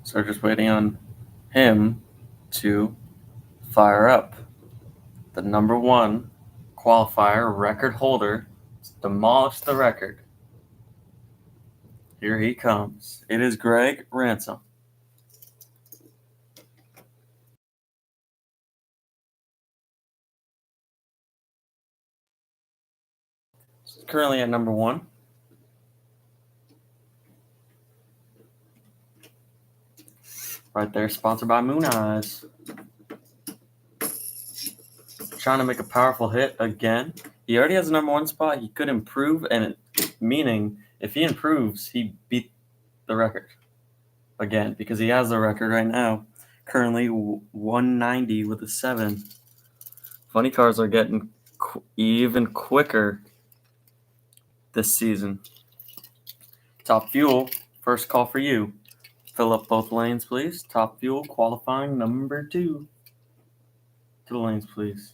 So we're just waiting on him to fire up. The number 1 qualifier record holder demolished the record. Here he comes. It is Greg Ransom. He's currently at number 1. Right there, sponsored by Moon Eyes. Trying to make a powerful hit again. He already has a number 1 spot. He could improve, meaning if he improves, he beat the record again because he has the record right now. Currently 190 with a 7. Funny cars are getting even quicker this season. Top Fuel, first call for you. Fill up both lanes, please. Top Fuel qualifying number 2. To the lanes, please.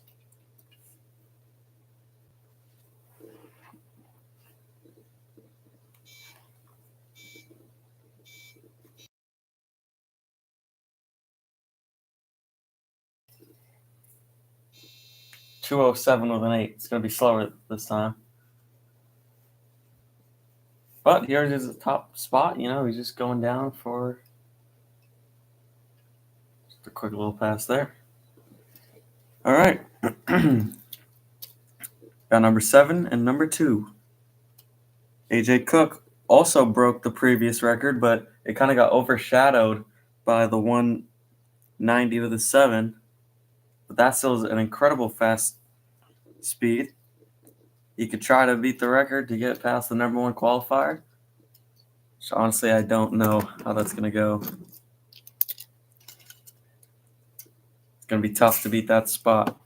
.207 with an 8. It's going to be slower this time. But he already has a top spot. He's just going down for just a quick little pass there. All right. Got number 7 and number 2. AJ Cook also broke the previous record, but it kind of got overshadowed by the 190 with a 7. But that still is an incredible fast speed. He could try to beat the record to get past the number 1 qualifier. So honestly, I don't know how that's going to go. It's going to be tough to beat that spot.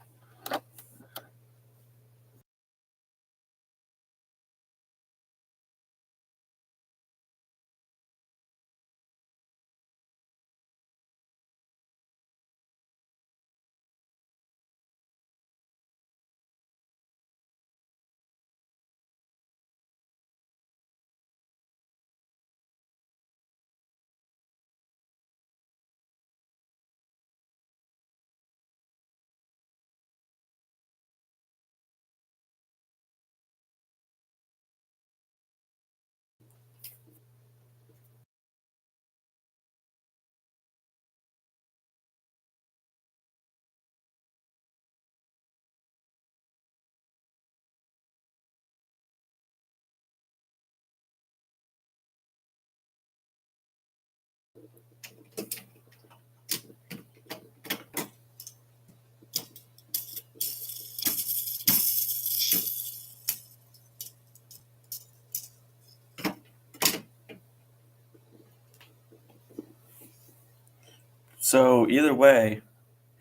So either way,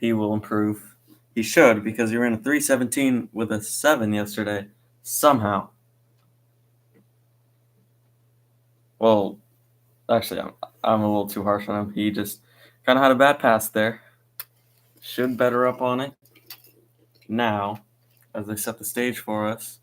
he will improve. He should, because he ran a 317 with a 7 yesterday. Somehow. Well, actually, I'm a little too harsh on him. He just kind of had a bad pass there. Should better up on it now as they set the stage for us.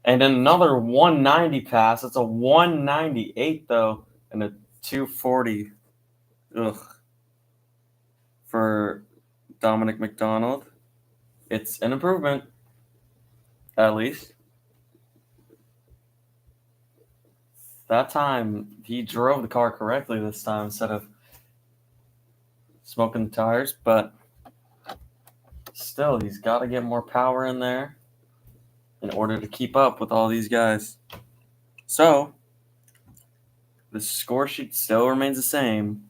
And then another 190 pass. It's a 198, though, and a 240. Ugh. For Dominic McDonald. It's an improvement, at least. That time, he drove the car correctly this time instead of smoking the tires, but still, he's got to get more power in there in order to keep up with all these guys. So, the score sheet still remains the same.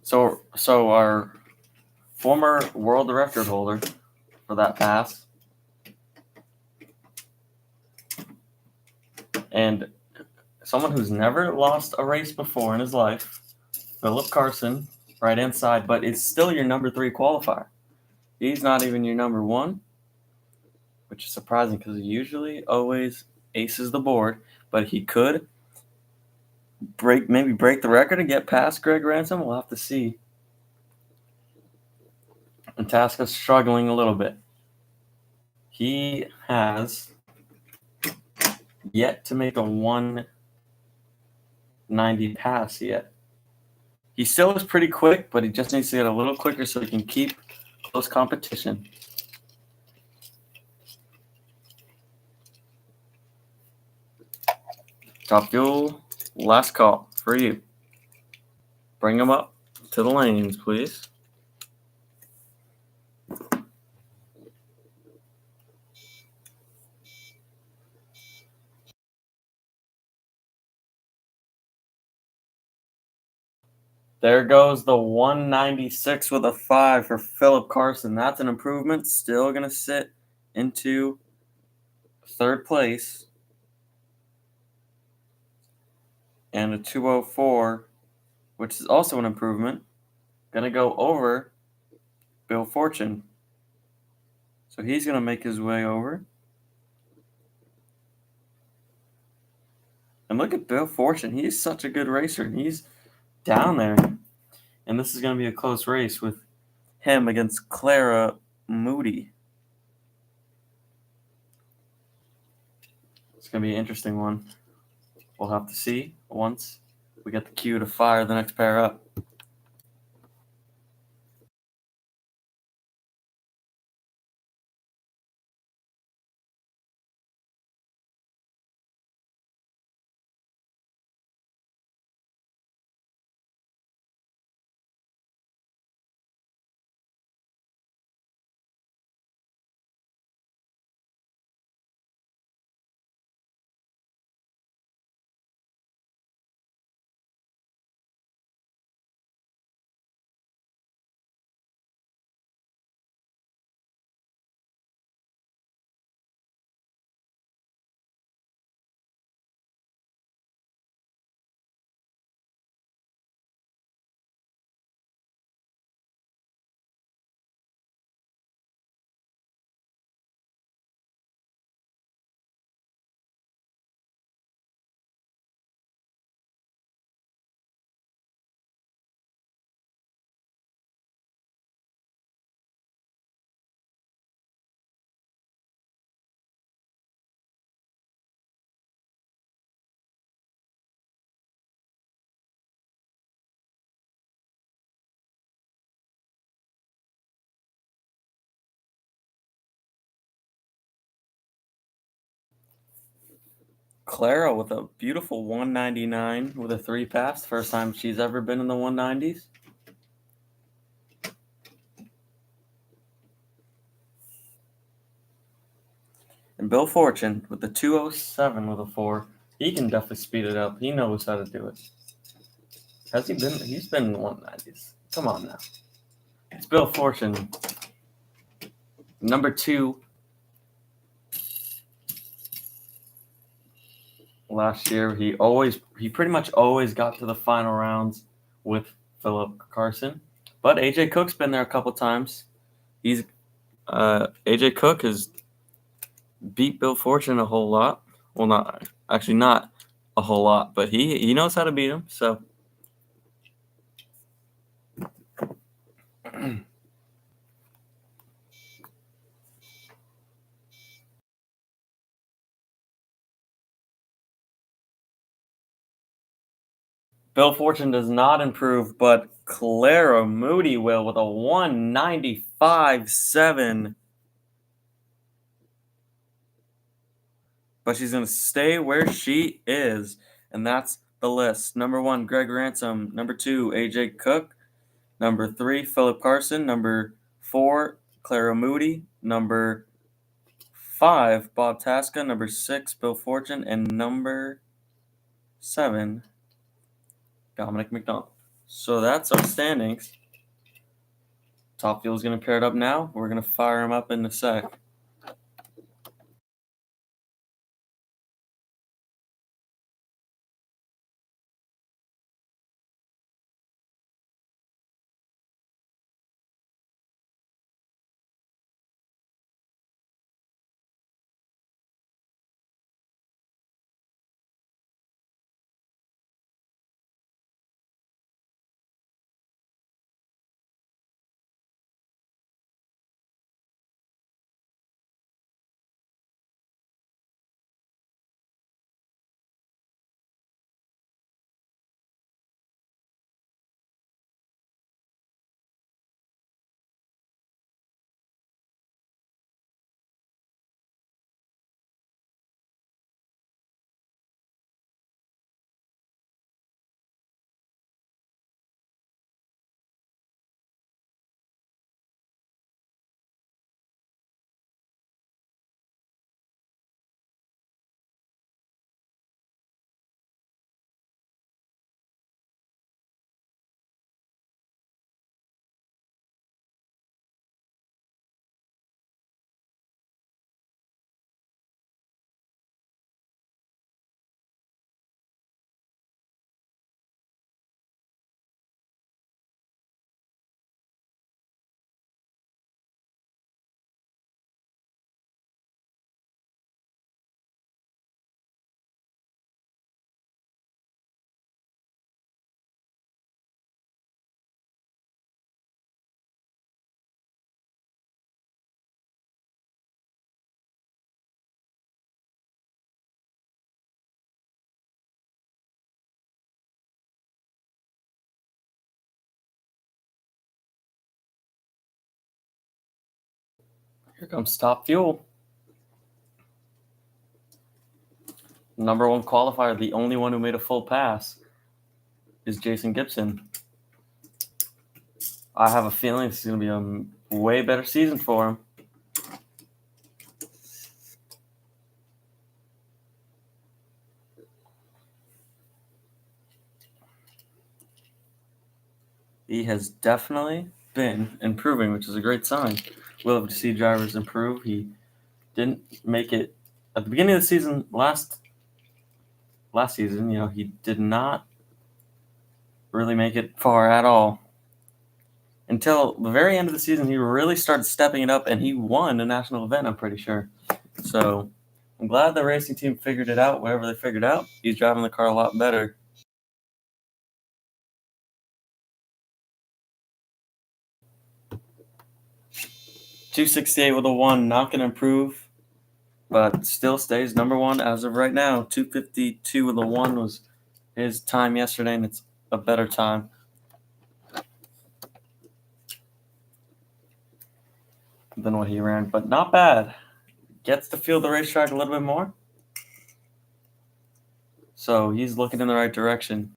So our former world record holder for that pass, and someone who's never lost a race before in his life, Philip Carson, right hand side, but it's still your number 3 qualifier. He's not even your number 1, which is surprising because he usually always aces the board, but he could maybe break the record and get past Greg Ransom. We'll have to see. And Tasca's struggling a little bit. He has yet to make a 190 pass yet. He still is pretty quick, but he just needs to get a little quicker so he can keep close competition. Top Fuel, last call for you. Bring him up to the lanes, please. There goes the 196 with a 5 for Philip Carson. That's an improvement. Still going to sit into 3rd place. And a 204, which is also an improvement. Going to go over Bill Fortune. So he's going to make his way over. And look at Bill Fortune. He's such a good racer. And he's down there. And this is going to be a close race with him against Clara Moody. It's going to be an interesting one. We'll have to see once we get the cue to fire the next pair up. Clara with a beautiful 199 with a 3 pass. First time she's ever been in the 190s. And Bill Fortune with the 207 with a 4. He can definitely speed it up. He knows how to do it. Has he been? He's been in the 190s. Come on now. It's Bill Fortune. Number 2. Last year, he pretty much always got to the final rounds with Philip Carson. But AJ Cook's been there a couple times. AJ Cook has beat Bill Fortune a whole lot. Well, not a whole lot, but he knows how to beat him. So Bill Fortune does not improve, but Clara Moody will with a 195.7. But she's going to stay where she is, and that's the list. Number 1, Greg Ransom. Number 2, AJ Cook. Number 3, Philip Carson. Number 4, Clara Moody. Number 5, Bob Tasca. Number 6, Bill Fortune. And number 7, Dominic McDonald. So that's our standings. Top Fuel's going to pair it up now. We're going to fire him up in a sec. Here comes Top Fuel. Number one qualifier, the only one who made a full pass, is Jason Gibson. I have a feeling this is going to be a way better season for him. He has definitely been improving, which is a great sign. We love to see drivers improve. He didn't make it at the beginning of the season last season. He did not really make it far at all until the very end of the season. He really started stepping it up, and he won a national event, I'm pretty sure. So I'm glad the racing team figured it out. Whatever they figured out, he's driving the car a lot better. .268 with a 1, not going to improve, but still stays number one as of right now. .252 with a 1 was his time yesterday, and it's a better time than what he ran, but not bad. Gets to feel the racetrack a little bit more, so he's looking in the right direction.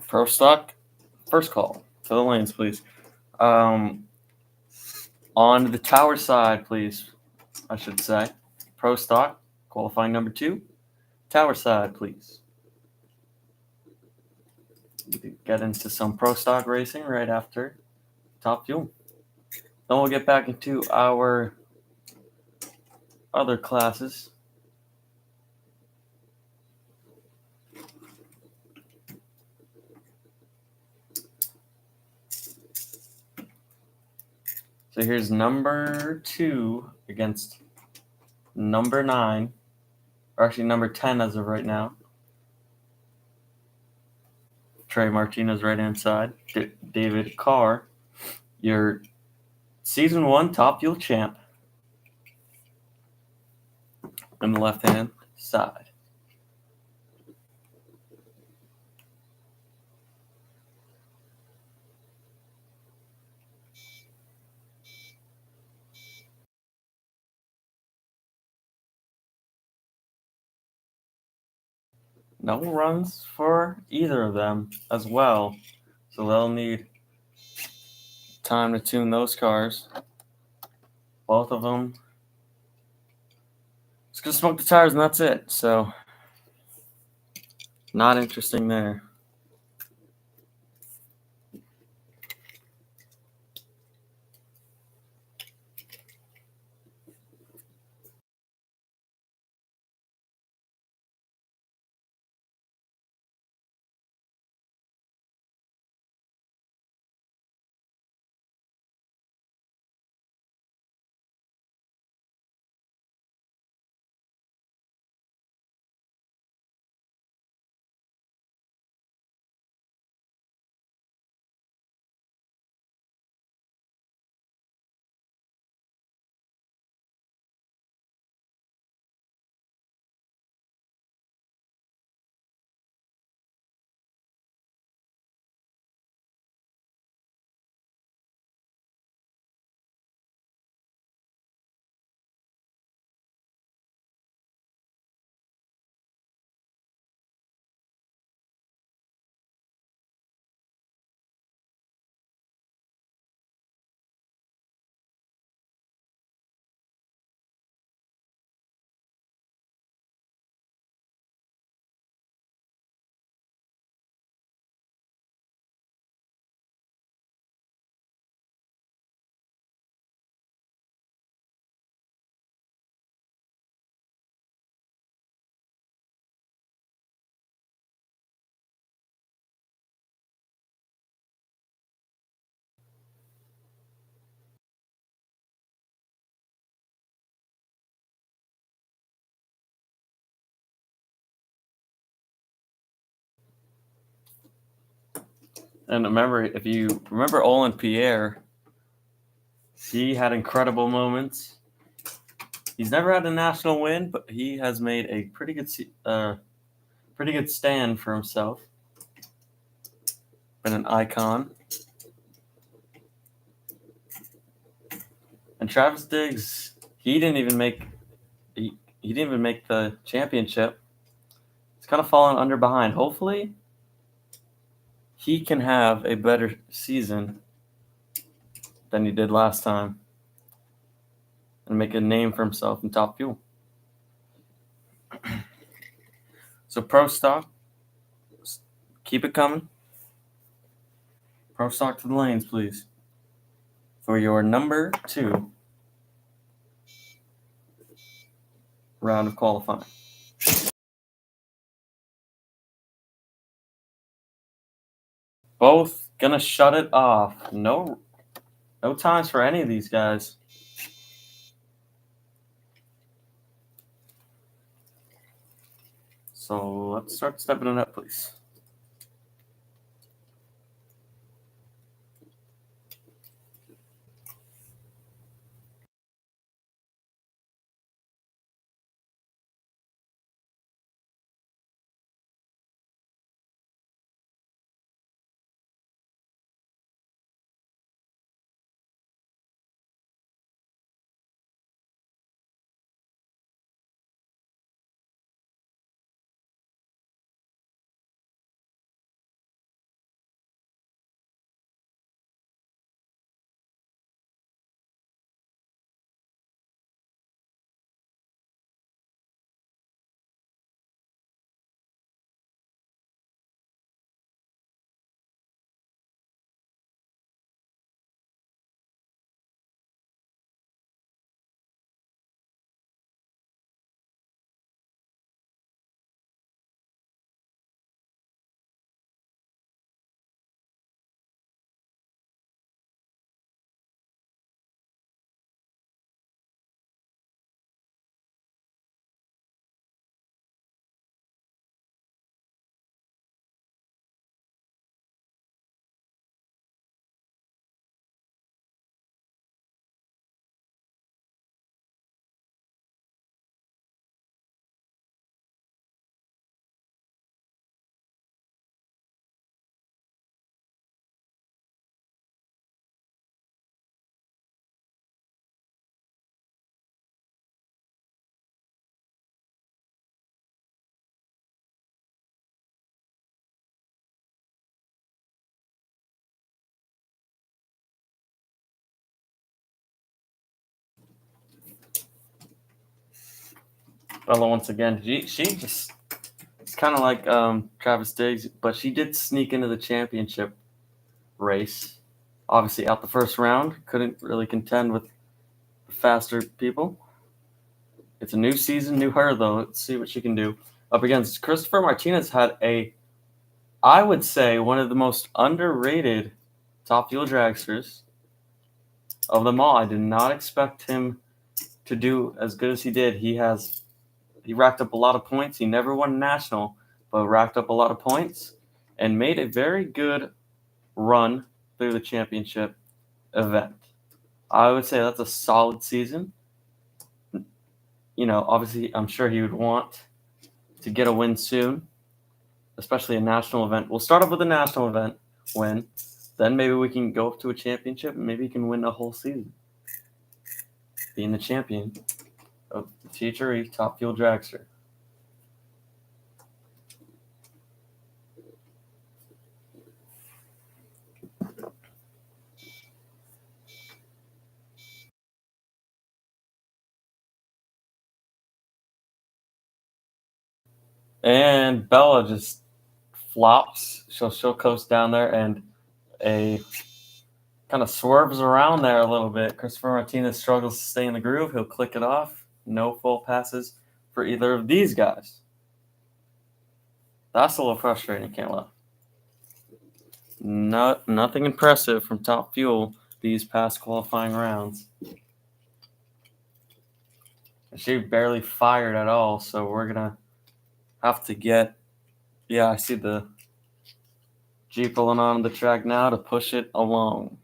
Pro stock, first call to the lanes, please. On the tower side, please, I should say. Pro stock, qualifying number 2. Tower side, please. We can get into some pro stock racing right after Top Fuel. Then we'll get back into our other classes. So here's number 2 against number 9, or actually number 10 as of right now. Trey Martinez right hand side. David Carr, your season 1 Top Fuel champ. in the left-hand side. No runs for either of them as well, so they'll need time to tune those cars. Both of them. Just gonna smoke the tires and that's it. So, not interesting there. And remember, if you remember Olin Pierre, he had incredible moments. He's never had a national win, but he has made a pretty good stand for himself. Been an icon. And Travis Diggs, he didn't even make the championship. He's kind of fallen under behind. Hopefully, he can have a better season than he did last time and make a name for himself in Top Fuel. So Pro Stock, keep it coming. Pro Stock to the lanes, please. For your number 2 round of qualifying. Both gonna shut it off. No times for any of these guys. So let's start stepping it up, please. Bella once again. She just it's kind of like Travis Diggs, but she did sneak into the championship race. Obviously, out the first round, couldn't really contend with the faster people. It's a new season, new her though. Let's see what she can do. Up against Christopher Martinez had I would say, one of the most underrated top fuel dragsters of them all. I did not expect him to do as good as he did. He racked up a lot of points. He never won a national, but racked up a lot of points and made a very good run through the championship event. I would say that's a solid season. Obviously, I'm sure he would want to get a win soon, especially a national event. We'll start off with a national event win. Then maybe we can go up to a championship and maybe he can win a whole season, being the champion of the THRE Top Fuel Dragster. And Bella just flops. She'll coast down there and a kind of swerves around there a little bit. Christopher Martinez struggles to stay in the groove. He'll click it off. No full passes for either of these guys. That's a little frustrating, can't lie. Nothing impressive from Top Fuel these past qualifying rounds. She barely fired at all, so we're gonna have to get. Yeah, I see the Jeep pulling on the track now to push it along.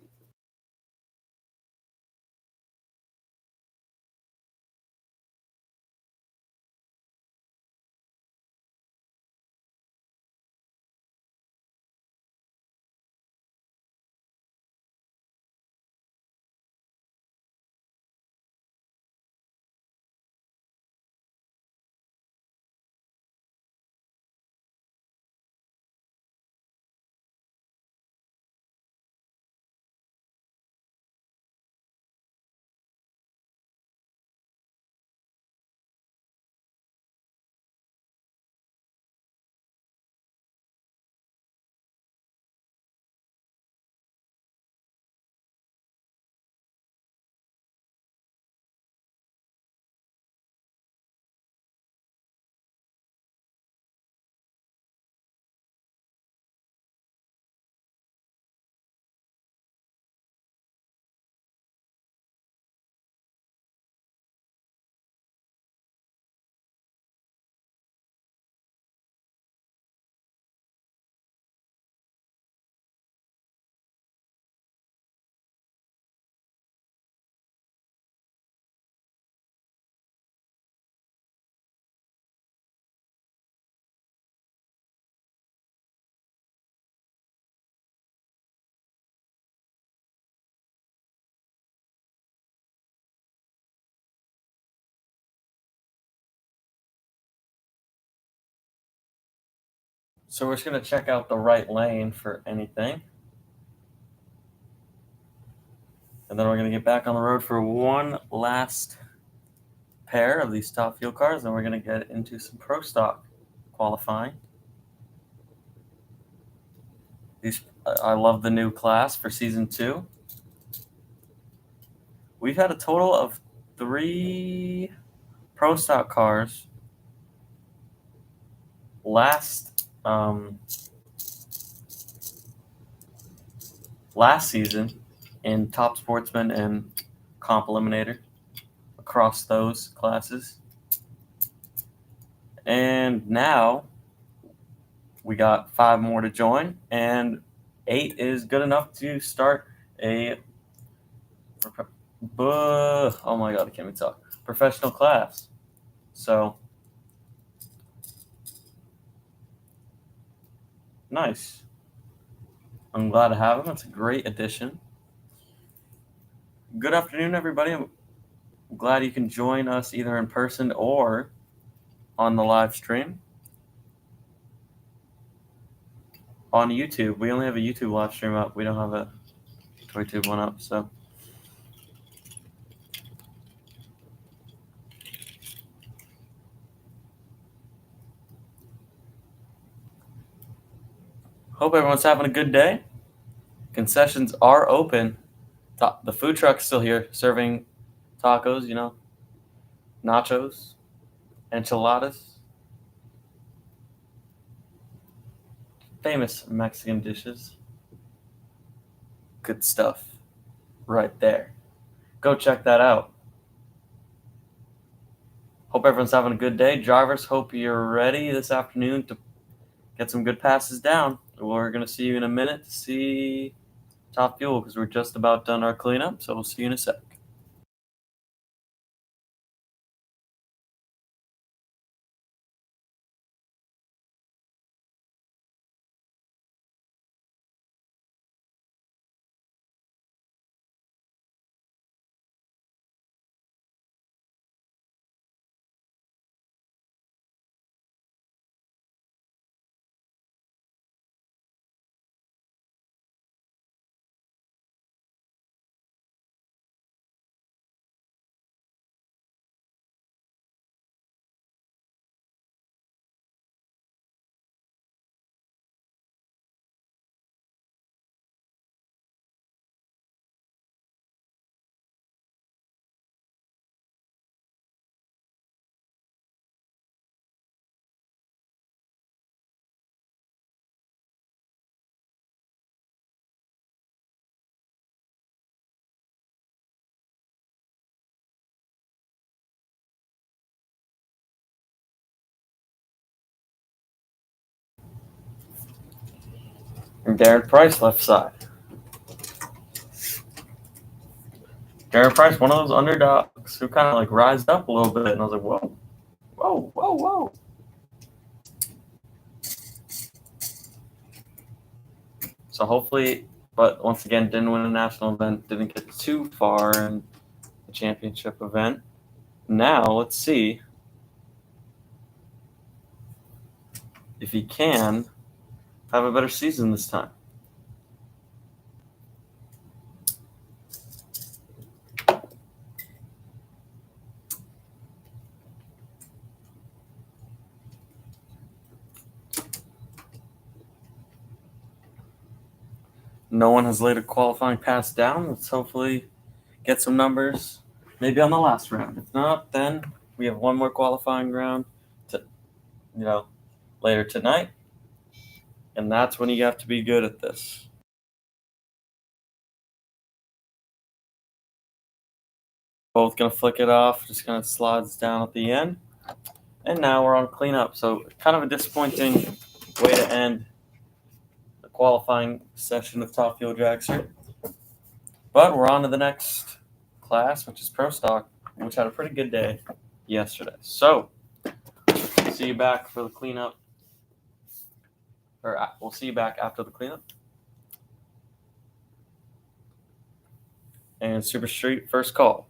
So we're just gonna check out the right lane for anything. And then we're going to get back on the road for one last pair of these top fuel cars, and we're going to get into some pro stock qualifying. I love the new class for season 2. We've had a total of 3 pro stock cars last season in Top Sportsman and Comp Eliminator across those classes. And now we got 5 more to join, and 8 is good enough to start a oh my god, I can't even talk. Professional class. So nice. I'm glad to have him. It's a great addition. Good afternoon, everybody. I'm glad you can join us either in person or on the live stream on YouTube. We only have a YouTube live stream up. We don't have a ToyTube one up, so Hope everyone's having a good day. Concessions are open. The food truck's still here serving tacos, nachos, enchiladas, famous Mexican dishes. Good stuff right there. Go check that out. Hope everyone's having a good day. Drivers, hope you're ready this afternoon to get some good passes down. We're going to see you in a minute to see Top Fuel because we're just about done our cleanup, so we'll see you in a sec. And Darren Price, left side. Darren Price, one of those underdogs who kind of like rised up a little bit, and I was like, whoa, whoa, whoa, whoa. So hopefully, but once again, didn't win a national event, didn't get too far in the championship event. Now let's see if he can have a better season this time. No one has laid a qualifying pass down. Let's hopefully get some numbers, maybe on the last round. If not, then we have one more qualifying round to, later tonight, and that's when you have to be good at this. Both gonna flick it off, just kind of slides down at the end, and now we're on cleanup. So kind of a disappointing way to end the qualifying session of Top Fuel Dragster. But we're on to the next class, which is Pro Stock, which had a pretty good day yesterday. So, see you back for the cleanup, or we'll see you back after the cleanup. And Super Street, first call.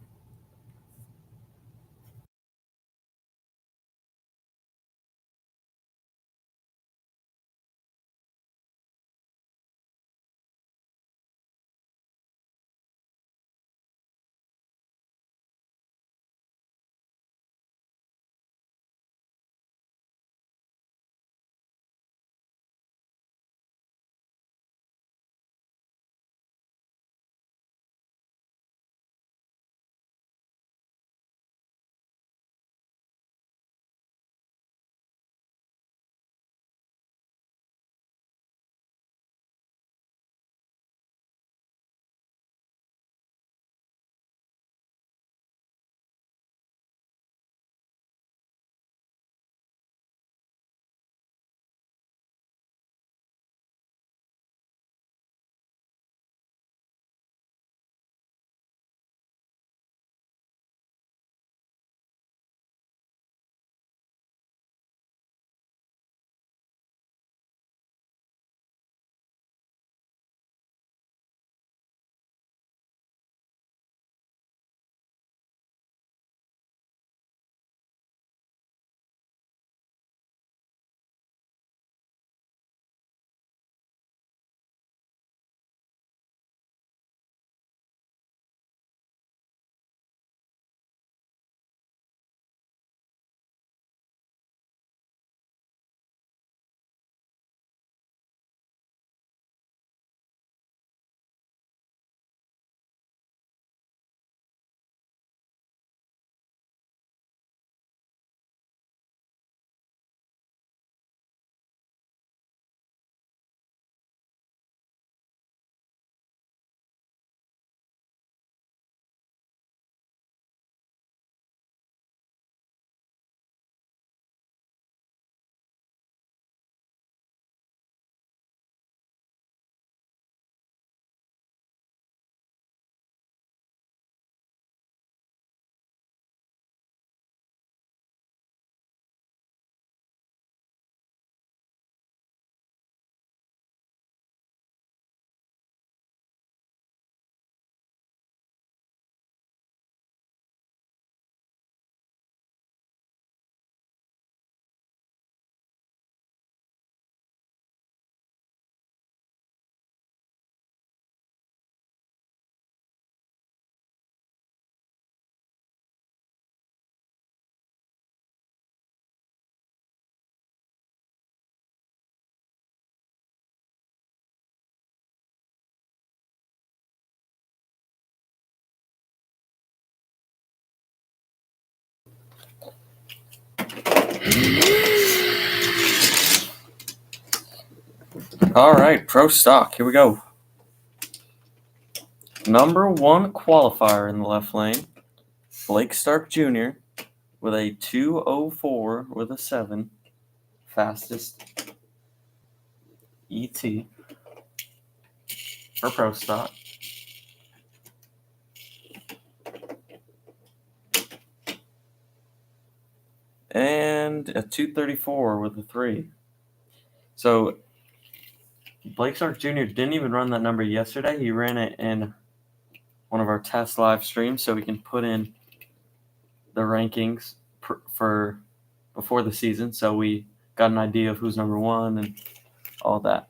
All right, pro stock. Here we go. Number 1 qualifier in the left lane, Blake Stark Jr. with a 2:04 with a 7, fastest ET for pro stock. And a 2:34 with a 3. So Blake Stark Jr. didn't even run that number yesterday. He ran it in one of our test live streams so we can put in the rankings for before the season. So we got an idea of who's number 1 and all that.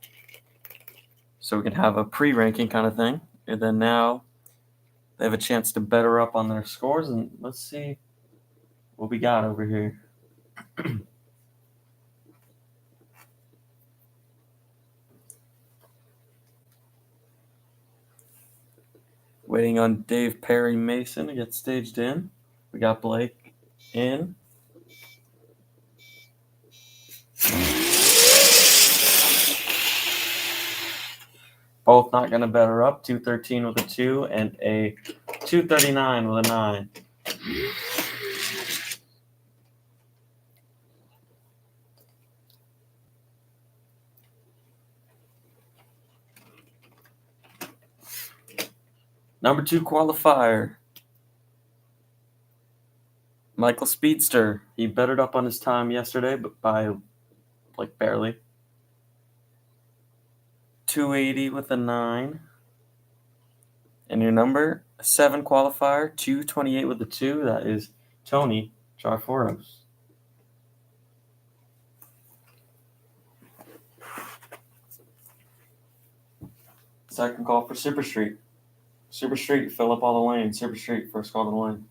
So we can have a pre-ranking kind of thing. And then now they have a chance to better up on their scores. And let's see what we got over here. Waiting on Dave Perry Mason to get staged in. We got Blake in. Both not going to better up. 213 with a 2 and a 239 with a 9. Number 2 qualifier, Michael Speedster. He bettered up on his time yesterday, but by like barely. 280 with a 9. And your number 7 qualifier, 228 with a 2. That is Tony Charforos. Second call for Super Street. Super Street, fill up all the lanes. Super Street, first call to the lane.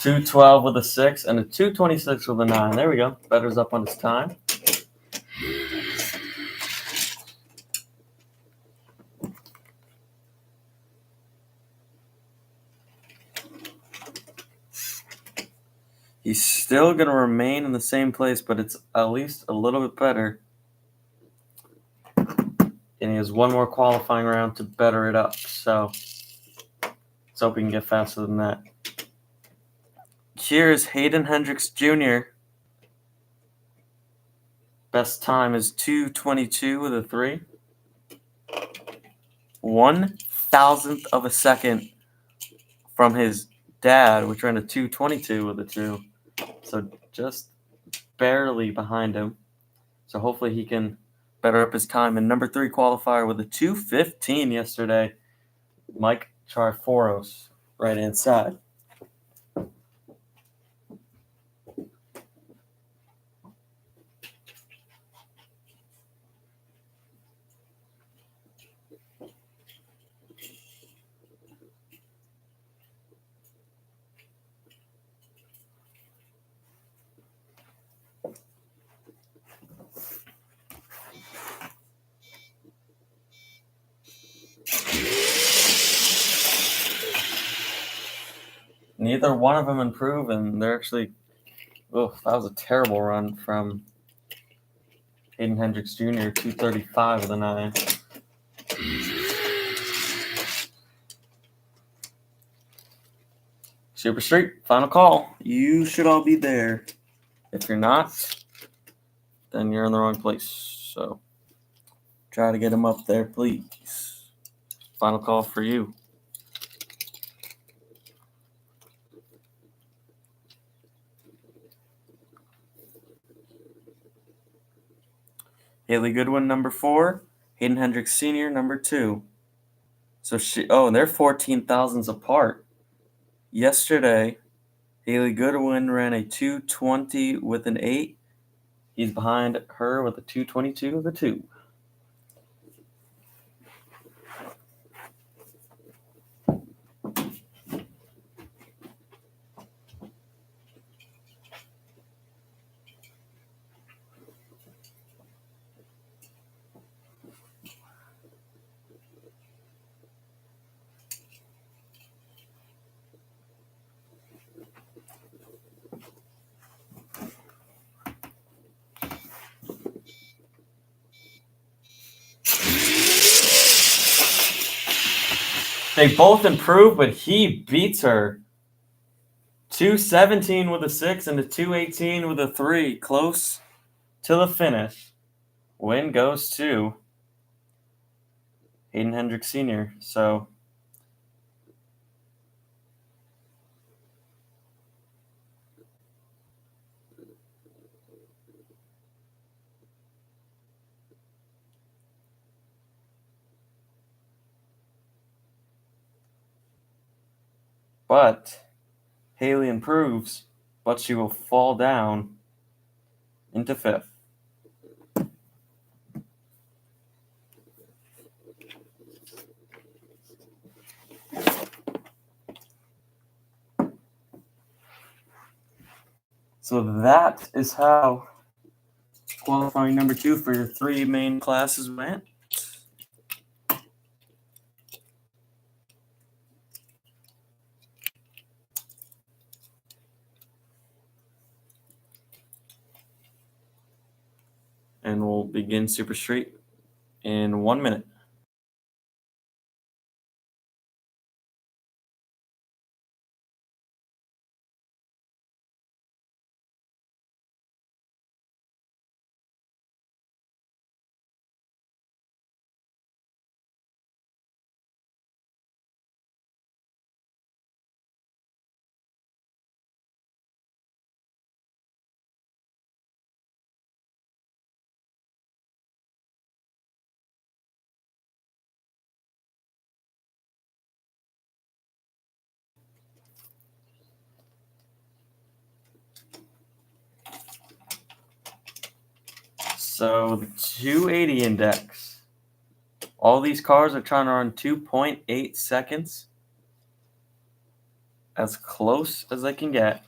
$212 with a 6 and a 226 with a 9. There we go. Better's up on his time. He's still going to remain in the same place, but it's at least a little bit better. And he has one more qualifying round to better it up. So let's hope we can get faster than that. Here's Hayden Hendricks Jr. Best time is 2:22 with a 3. 1,000th of a second from his dad, which ran a 2:22 with a 2. So just barely behind him. So hopefully he can better up his time. And number 3 qualifier with a 2:15 yesterday, Mike Charforos, right hand side. Neither one of them improve, and they're actually, that was a terrible run from Hayden Hendricks Jr., 235 with a 9. Super Street, final call. You should all be there. If you're not, then you're in the wrong place. So try to get him up there, please. Final call for you. Haley Goodwin, number 4. Hayden Hendricks Sr., number 2. So they're 14 thousandths apart. Yesterday, Haley Goodwin ran a 2:20 with an 8. He's behind her with a 2:22 with a 2. They both improve, but he beats her. 217 with a 6 and a 218 with a 3. Close to the finish. Win goes to Hayden Hendricks Sr. So but Haley improves, but she will fall down into 5th. So that is how qualifying number 2 for your 3 main classes went. And we'll begin Super Street in 1 minute. So the 280 index. All these cars are trying to run 2.8 seconds. As close as they can get.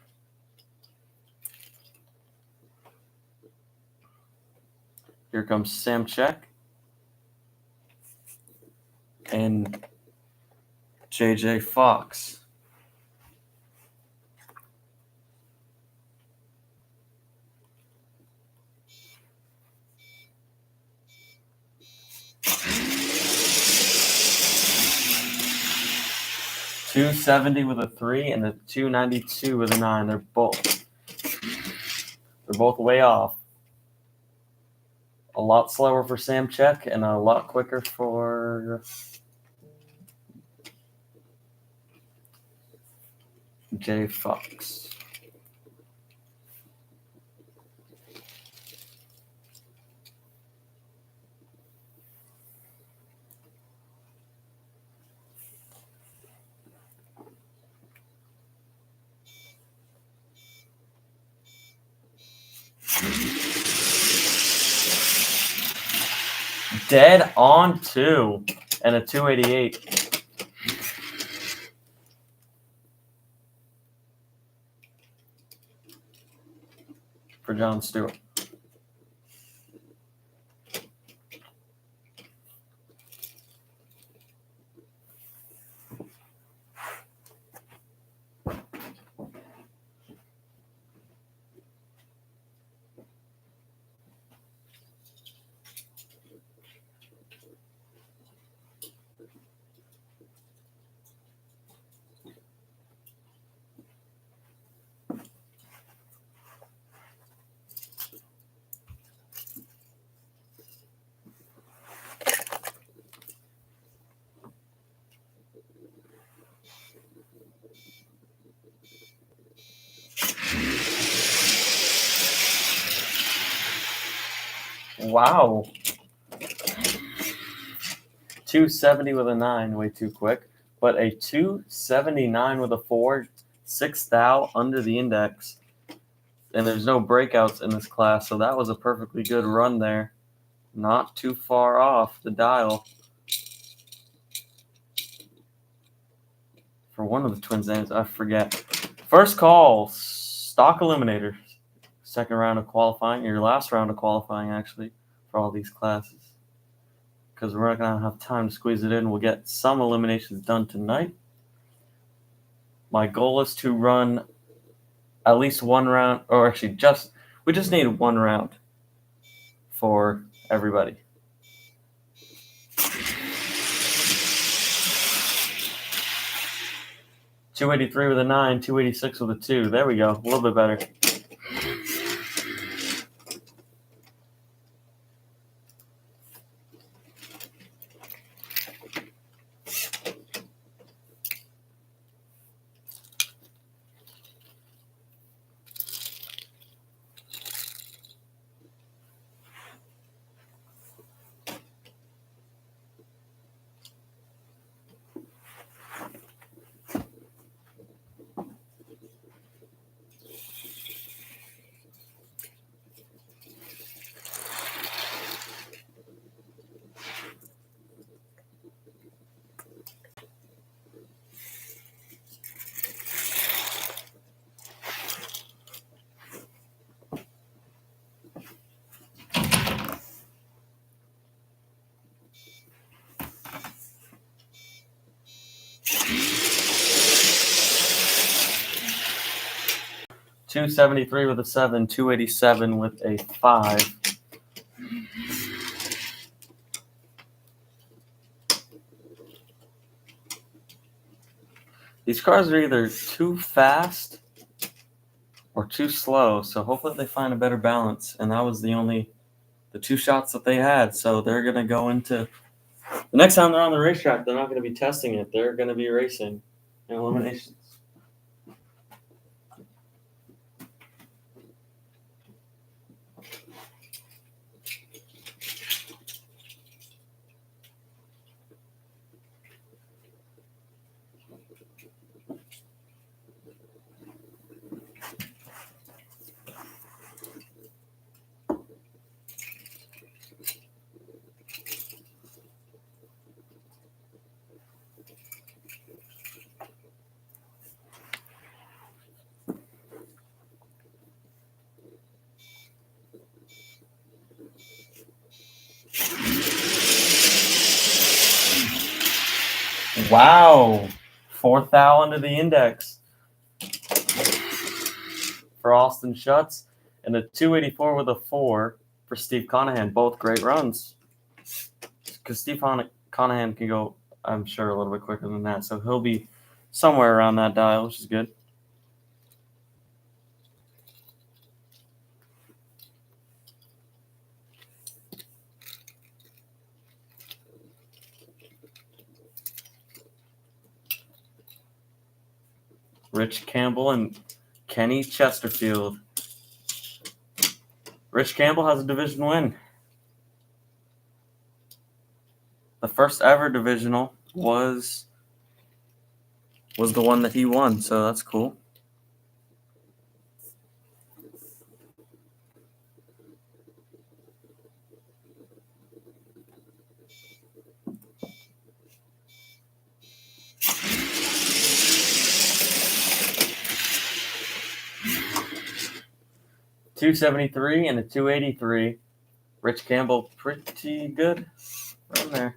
Here comes Sam Check and JJ Fox. .270 with a 3 and a 292 with a 9. They're both way off. A lot slower for Sam Check and a lot quicker for J Fox. Dead on 2 and a 288 for John Stewart. Wow. 270 with a 9, way too quick. But a 279 with a 4, 6 thou under the index. And there's no breakouts in this class, so that was a perfectly good run there. Not too far off the dial for one of the twins' names. I forget. First call, stock eliminator. Second round of qualifying, your last round of qualifying, actually, for all these classes. Because we're not going to have time to squeeze it in. We'll get some eliminations done tonight. My goal is to run at least one round, or actually we just need one round for everybody. .283 with a 9, 286 with a 2. There we go. A little bit better. .273 with a 7, 287 with a 5. These cars are either too fast or too slow, so hopefully they find a better balance. And that was the 2 shots that they had. So they're going to go into the next time they're on the racetrack, they're not going to be testing it. They're going to be racing in eliminations. Wow. 4th thou under the index for Austin Schutz, and a 284 with a 4 for Steve Conahan. Both great runs. Because Steve Conahan can go, I'm sure, a little bit quicker than that. So he'll be somewhere around that dial, which is good. Rich Campbell and Kenny Chesterfield. Rich Campbell has a division win. The first ever divisional was the one that he won, so that's cool. .273 and a 283. Rich Campbell, pretty good run there.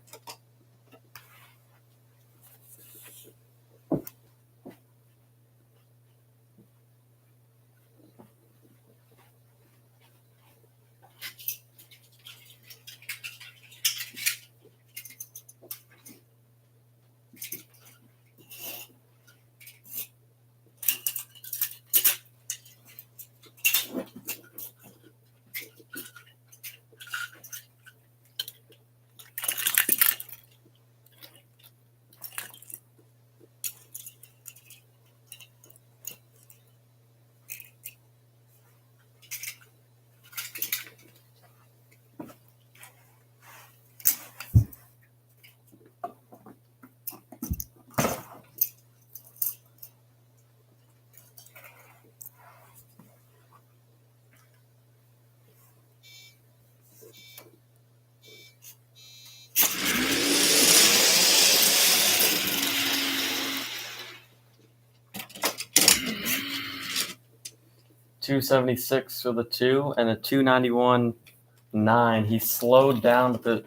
.276 for the 2 and a 291.9. He slowed down at the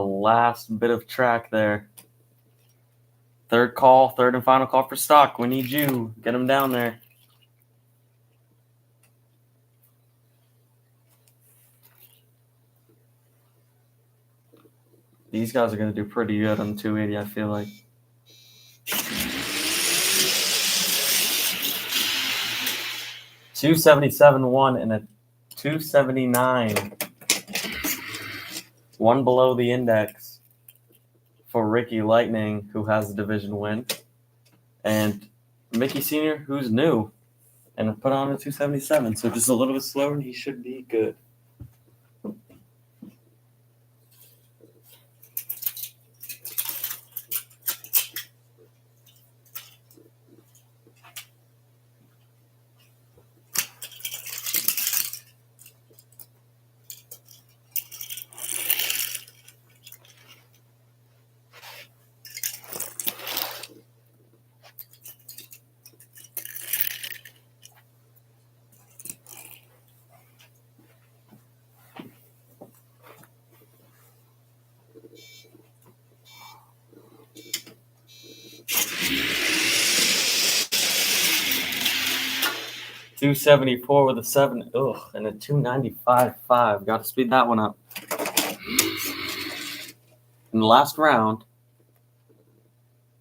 last bit of track there. Third and final call for stock. We need you. Get him down there. These guys are going to do pretty good on 280, I feel like. $277.1 and a $279. One below the index for Ricky Lightning, who has the division win, and Mickey Sr., who's new, and put on a 277. So just a little bit slower, and he should be good. $274 with a 7, and a 295.5. Got to speed that one up. In the last round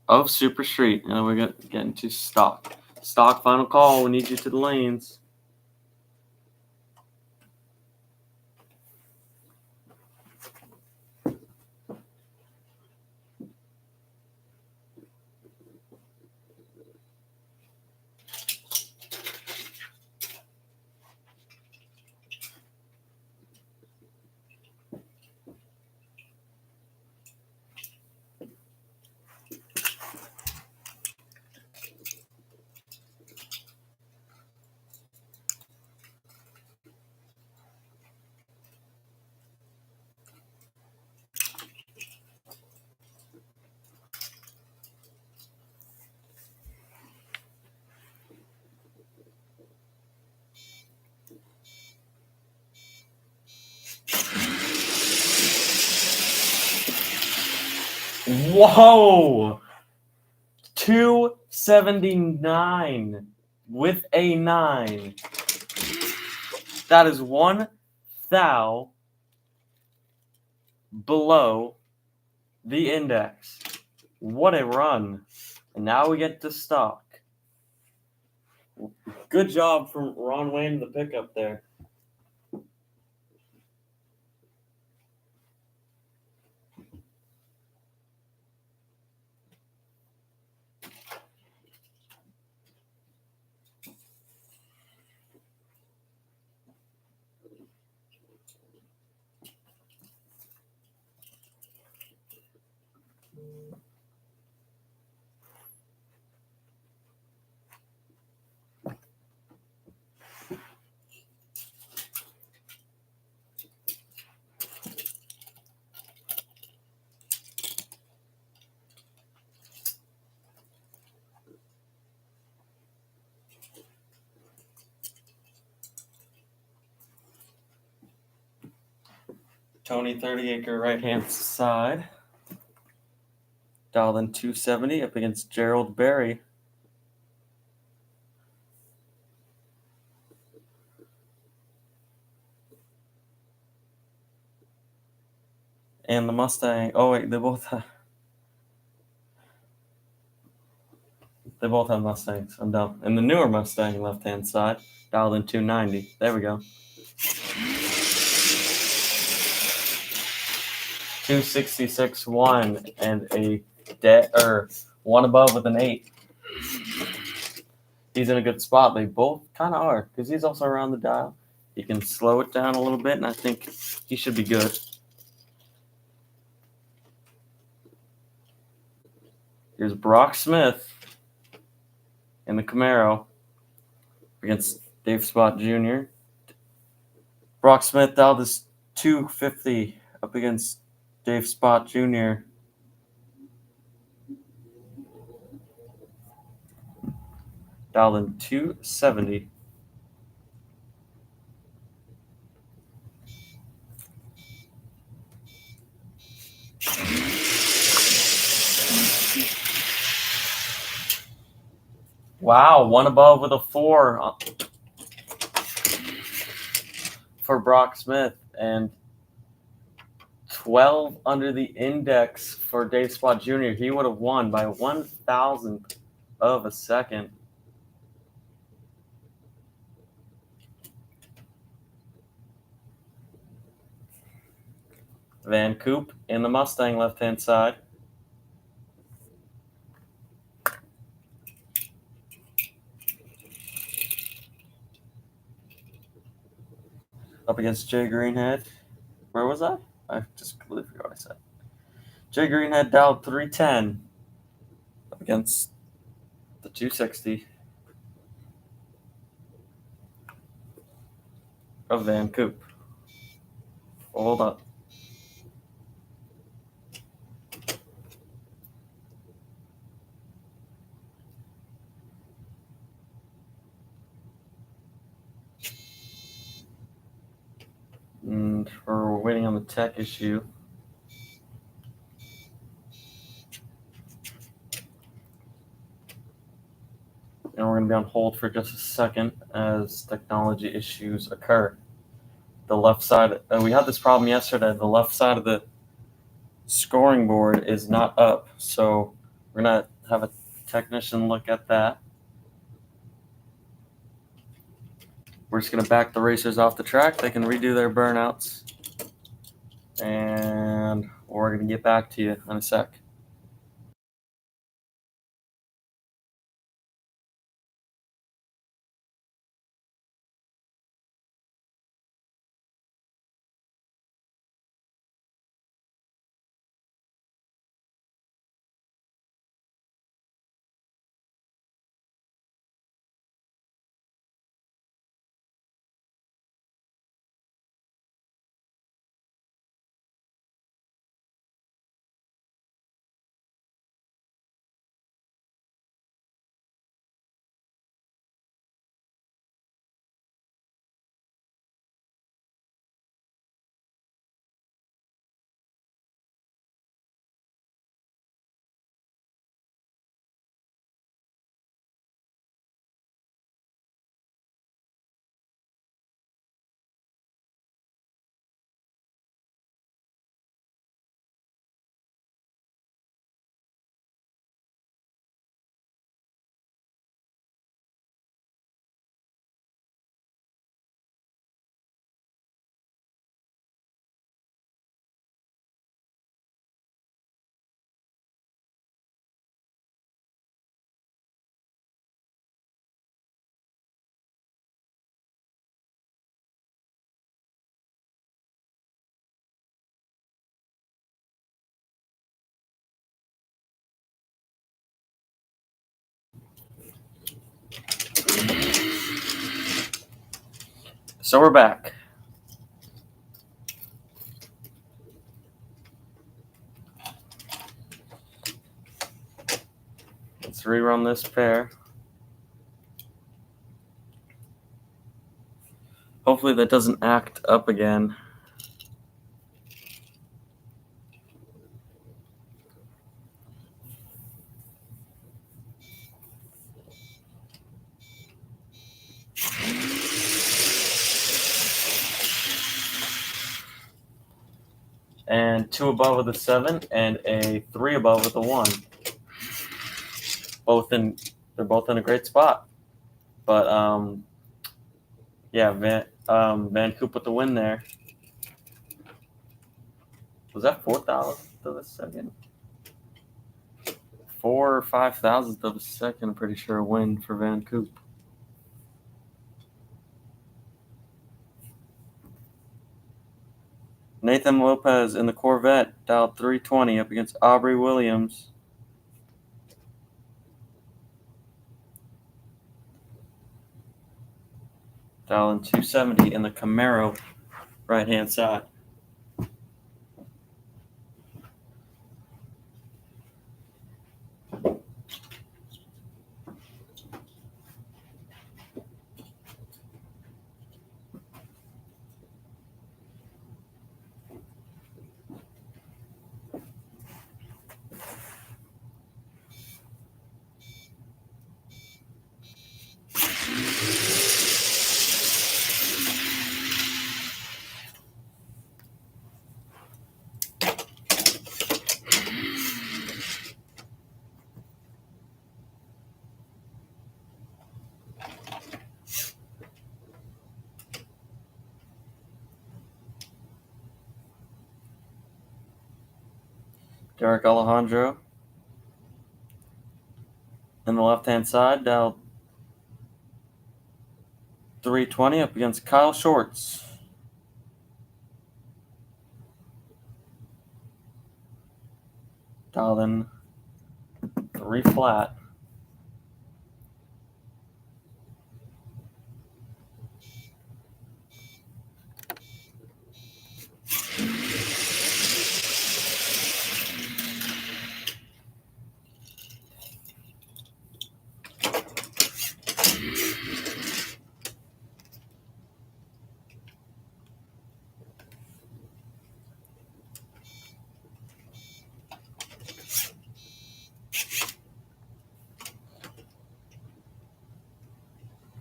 of Super Street, and we're getting to stock. Stock final call. We need you to the lanes. Whoa! 279 with a 9. That is 1 thou below the index. What a run. And now we get to stock. Good job from Ron Wayne, the pickup there. Tony 30-acre right-hand side. Dialed in 270 up against Gerald Berry. And the Mustang. Oh, wait, they both have Mustangs. I'm dumb. And the newer Mustang left-hand side. Dialed in 290. There we go. 266.1 and a one above with an 8. He's in a good spot. They both kind of are, because he's also around the dial. He can slow it down a little bit, and I think he should be good. Here's Brock Smith in the Camaro against Dave Spot Jr. Brock Smith dialed his 250 up against Dave Spot Jr. Dialed in 270. Wow, one above with a 4 for Brock Smith, and 12 under the index for Dave Spot Jr. He would have won by 1,000th of a second. Van Coop in the Mustang left-hand side. Up against Jay Greenhead. Where was I? I just completely forgot what I said. Jay Greenhead dialed 310 up against the 260 of Van Coop. Hold on. And we're waiting on the tech issue. And we're going to be on hold for just a second as technology issues occur. The left side, we had this problem yesterday. The left side of the scoring board is not up. So we're going to have a technician look at that. We're just going to back the racers off the track. They can redo their burnouts. And we're going to get back to you in a sec. So we're back. Let's rerun this pair. Hopefully that doesn't act up again. And 2 above with a 7 and a 3 above with a 1. They're both in a great spot. But yeah, Van Coop with the win there. Was that 4,000th of a second? 4 or 5,000th of a second, I'm pretty sure, a win for Van Coop. Nathan Lopez in the Corvette dialed 320 up against Aubrey Williams. Dialing 270 in the Camaro right-hand side. Derek Alejandro. In the left-hand side, dial 320 up against Kyle Shorts. Dialed in 3 flat.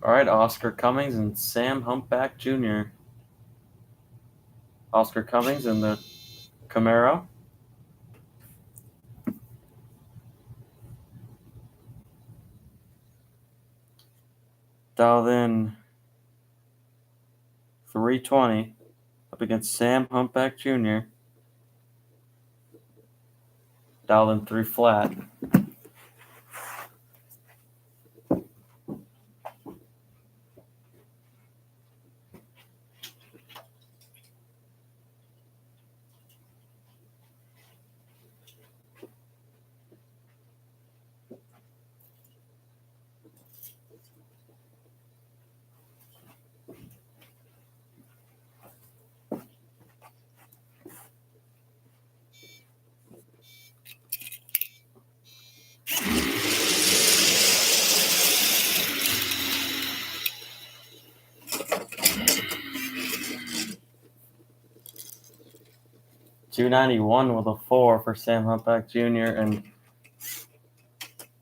All right, Oscar Cummings and Sam Humpback Jr. Oscar Cummings in the Camaro. Dialed in 320 up against Sam Humpback Jr. Dialed in 3 flat. $291 with a 4 for Sam Humpback Jr. and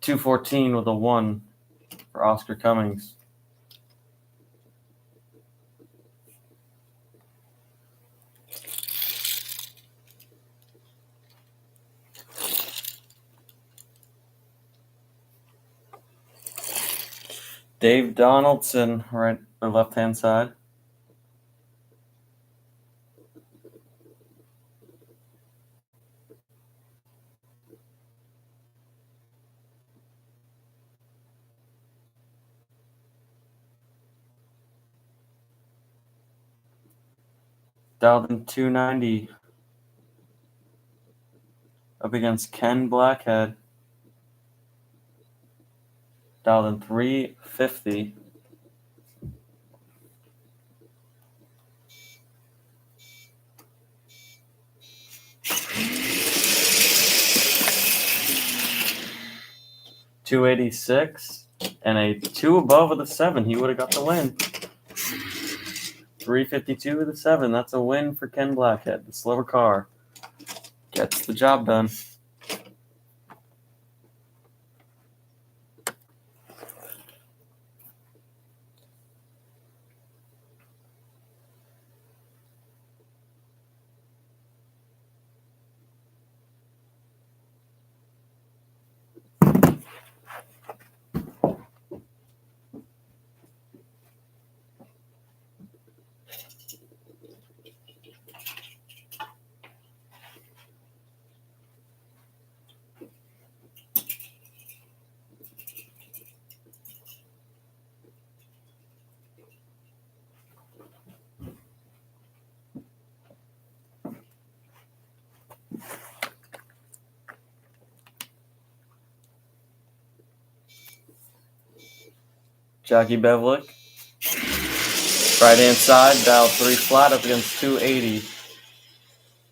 $214 with a 1 for Oscar Cummings. Dave Donaldson, right or left-hand side. Dialed in 290 up against Ken Blackhead. Dialed in 350. $286 and a 2 above with a 7. He would have got the win. $352 with a 7. That's a win for Ken Blackhead. The slower car gets the job done. Jackie Bevlick. Right-hand side, dial 3 flat up against 280.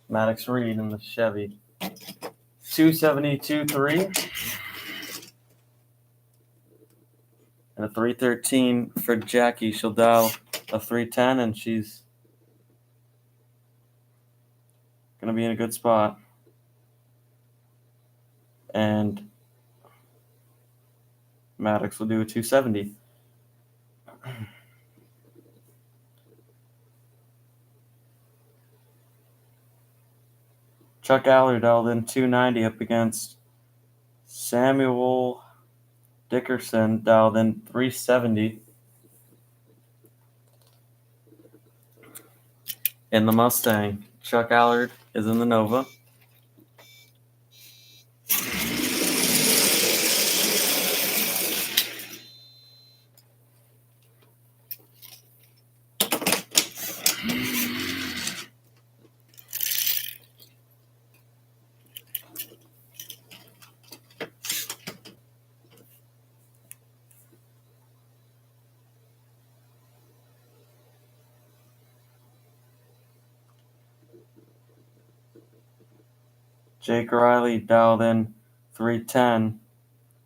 Maddox Reed in the Chevy. 272.3. And a 313 for Jackie. She'll dial a 310, and she's going to be in a good spot. And Maddox will do a 270. Chuck Allard dialed in 290 up against Samuel Dickerson, dialed in 370. In the Mustang, Chuck Allard is in the Nova. Jake Riley dialed in 310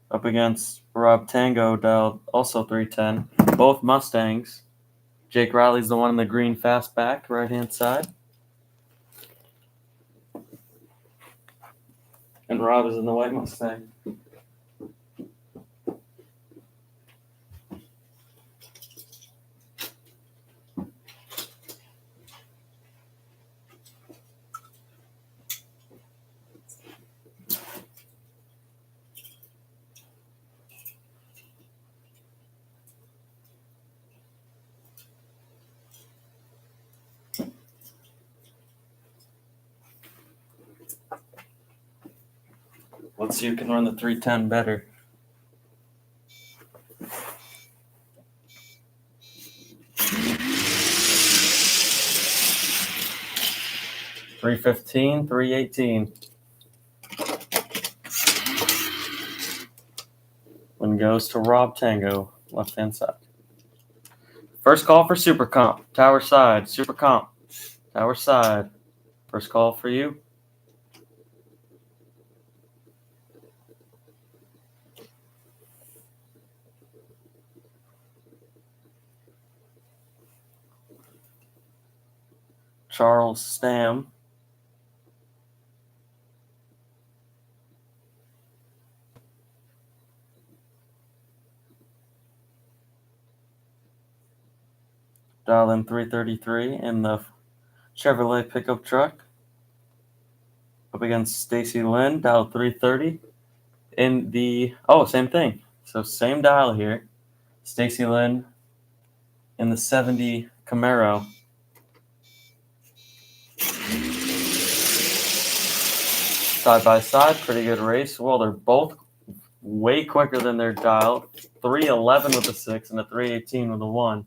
up against Rob Tango, dialed also 310. Both Mustangs. Jake Riley's the one in the green fastback, right-hand side. And Rob is in the white Mustang. Let's see who can run the 310 better. .315, .318. One goes to Rob Tango, left-hand side. First call for Super Comp, tower side. Super Comp, tower side. First call for you. Charles Stam. Dial in 333 in the Chevrolet pickup truck. Up against Stacy Lynn, dial 330. In the, same thing. So same dial here. Stacy Lynn in the 70 Camaro. Side by side, pretty good race. Well, they're both way quicker than their dial. 311 with a 6 and a 318 with a 1.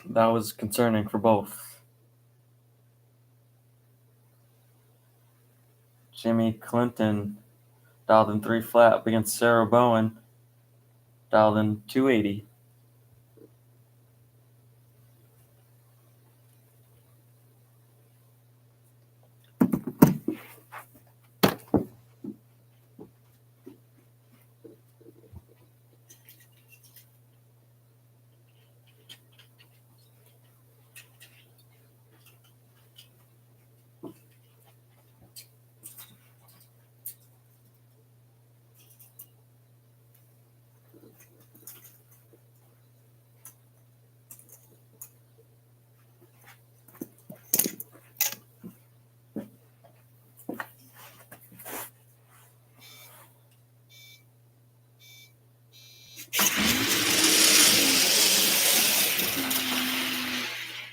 That was concerning for both. Jimmy Clinton dialed in 3 flat up against Sarah Bowen, dialed in 280.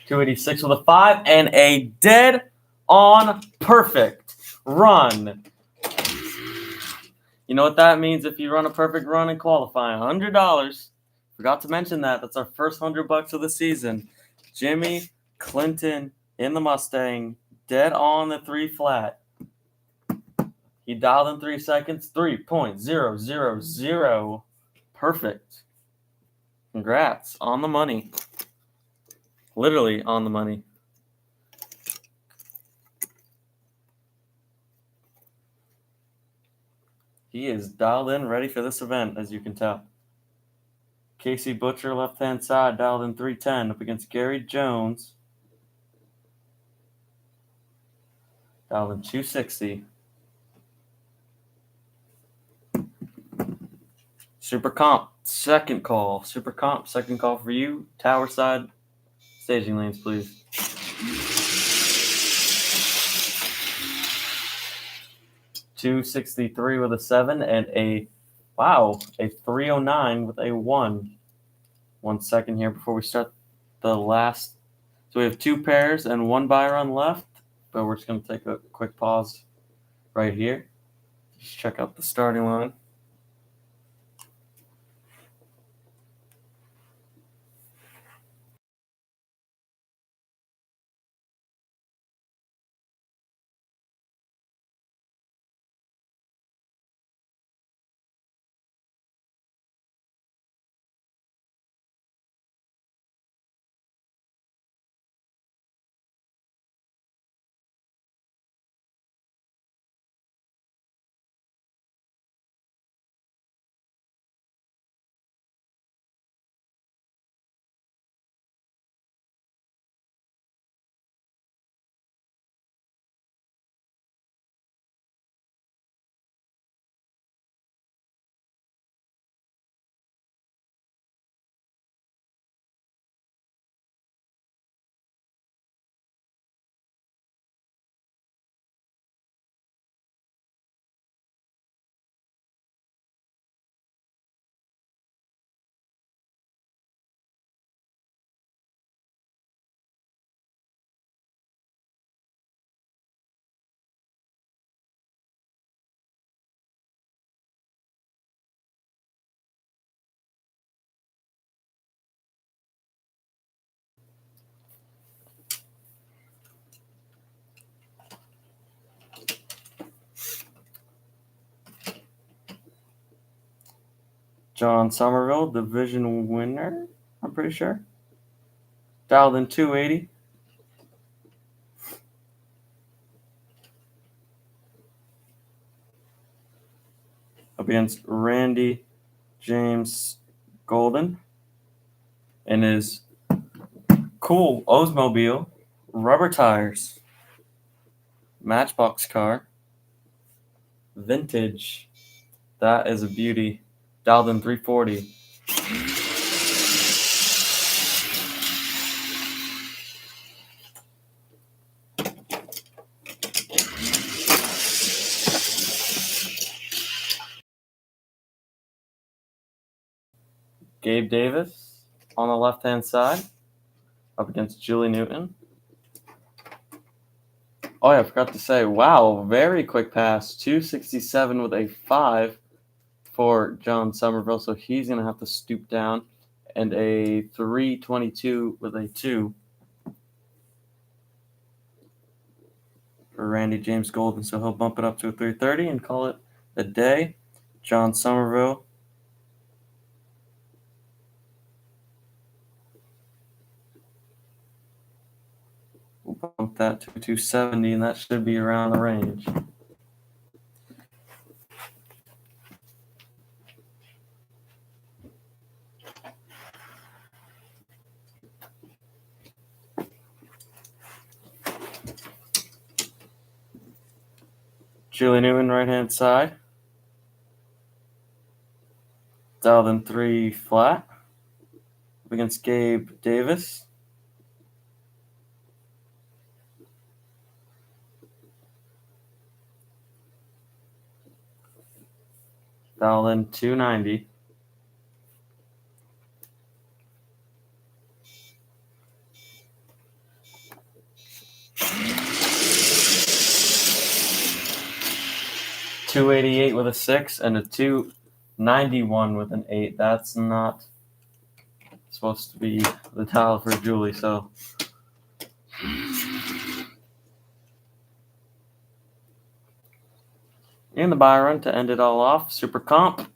.286 with a 5 and a dead on perfect run. You know what that means if you run a perfect run in qualifying? $100. Forgot to mention that. That's our first $100 of the season. Jimmy Clinton in the Mustang, dead on the 3 flat. He dialed in 3 seconds, 3.000. Perfect. Congrats. On the money. Literally on the money. He is dialed in, ready for this event, as you can tell. Casey Butcher, left-hand side, dialed in 310 up against Gary Jones. Dialed in 260. Super Comp, second call. Super Comp, second call for you. Tower side, staging lanes, please. 263 with a 7 and a 309 with a 1. 1 second here before we start the last. So we have 2 pairs and 1 buy run left, but we're just going to take a quick pause right here. Just check out the starting line. John Somerville, division winner, I'm pretty sure. Dialed in 280. Up against Randy James Golden in his cool Oldsmobile rubber tires, Matchbox car, vintage. That is a beauty. Dialed in 340. Gabe Davis on the left-hand side, up against Julie Newton. Oh, yeah, I forgot to say, wow, very quick pass. 267 with a 5 for John Somerville, so he's going to have to stoop down. And a 322 with a 2 for Randy James Golden, so he'll bump it up to a 330 and call it a day. John Somerville will bump that to 270, and that should be around the range. Julie Newton, right-hand side. Dialed in 3 flat. Up against Gabe Davis. Dialed in 290. .288 with a 6 and a 291 with an 8. That's not supposed to be the tile for Julie, so in the buy run to end it all off, Super Comp.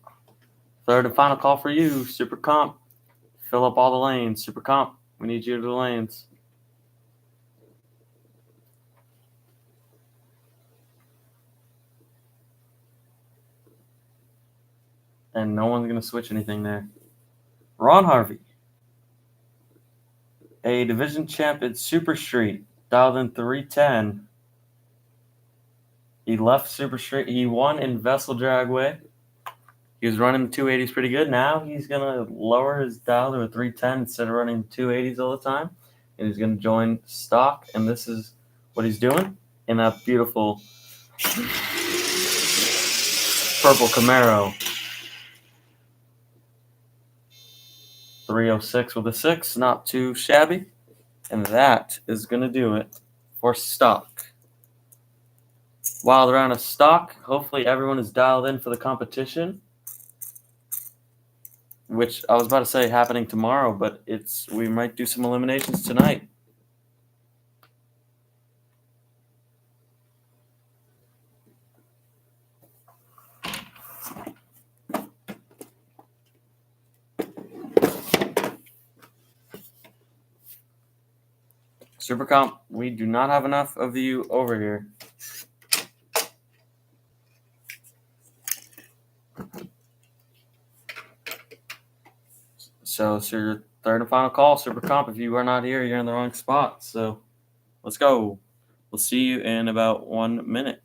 Third and final call for you, Super Comp. Fill up all the lanes. Super Comp, we need you to the lanes. And no one's going to switch anything there. Ron Harvey, a division champ at Super Street, dialed in 310. He left Super Street. He won in Vessel Dragway. He was running the 280s pretty good. Now he's going to lower his dial to a 310 instead of running 280s all the time. And he's going to join stock. And this is what he's doing in that beautiful purple Camaro. 306 with a 6. Not too shabby. And that is going to do it for stock. Wild round of stock. Hopefully everyone is dialed in for the competition, which I was about to say happening tomorrow, but we might do some eliminations tonight. Super Comp, we do not have enough of you over here. So it's your third and final call, Super Comp. If you are not here, you're in the wrong spot. So let's go. We'll see you in about 1 minute.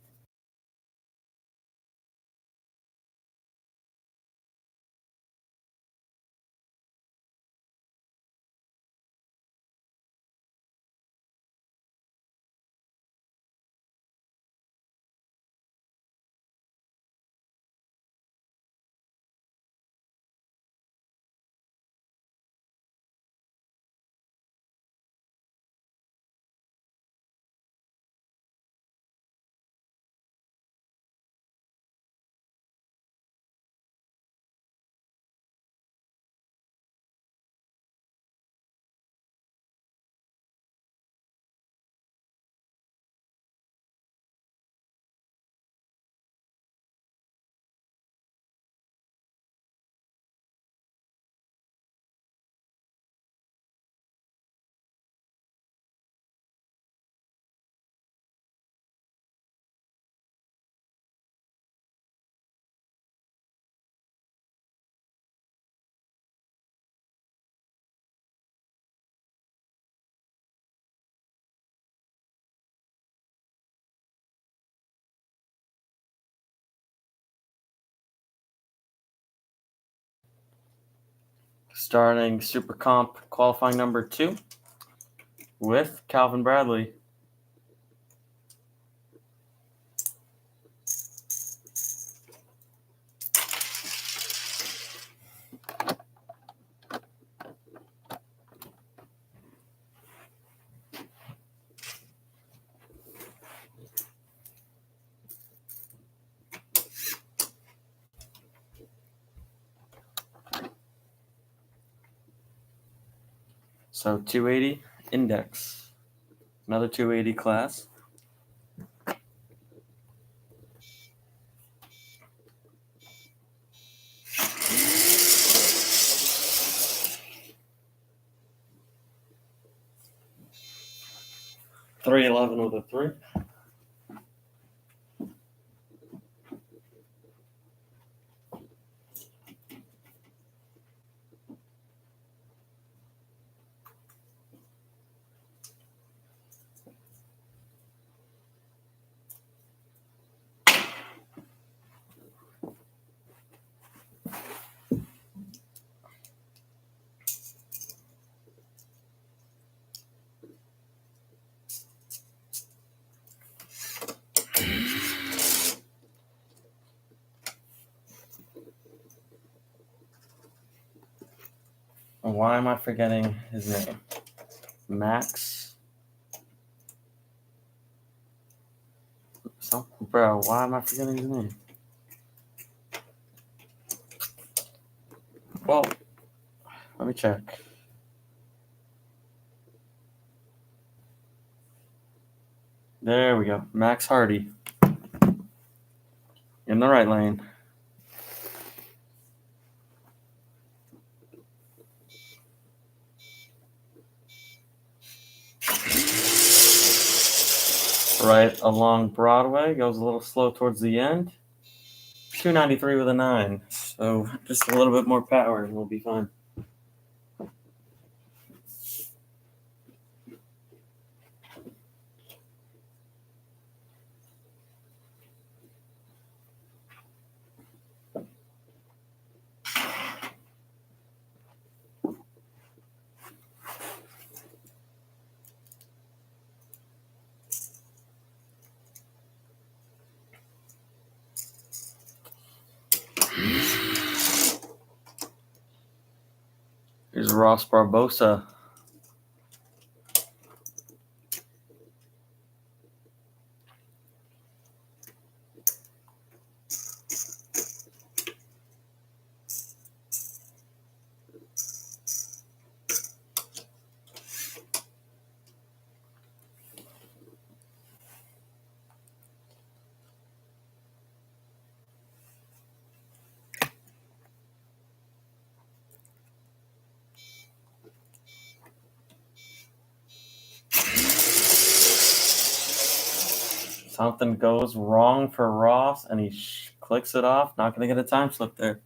Starting Super Comp qualifying number 2 with Calvin Bradley. So 280 index. Another 280 class. .311 with a 3. Why am I forgetting his name? Max. Bro, why am I forgetting his name? Well, let me check. There we go. Max Hardy. In the right lane. Right along Broadway. Goes a little slow towards the end. 293 with a 9. So just a little bit more power and we'll be fine. Here's Ross Barbosa. Something goes wrong for Ross, and he clicks it off. Not going to get a time slip there.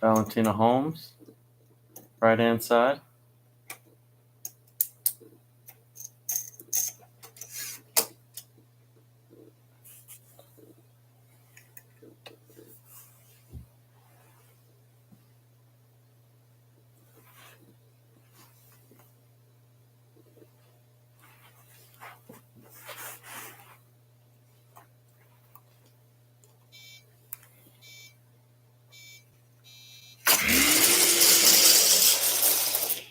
Valentina Holmes, right-hand side.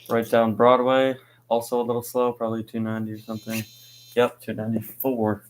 Right down Broadway, also a little slow, probably 290 or something. Yep, 294.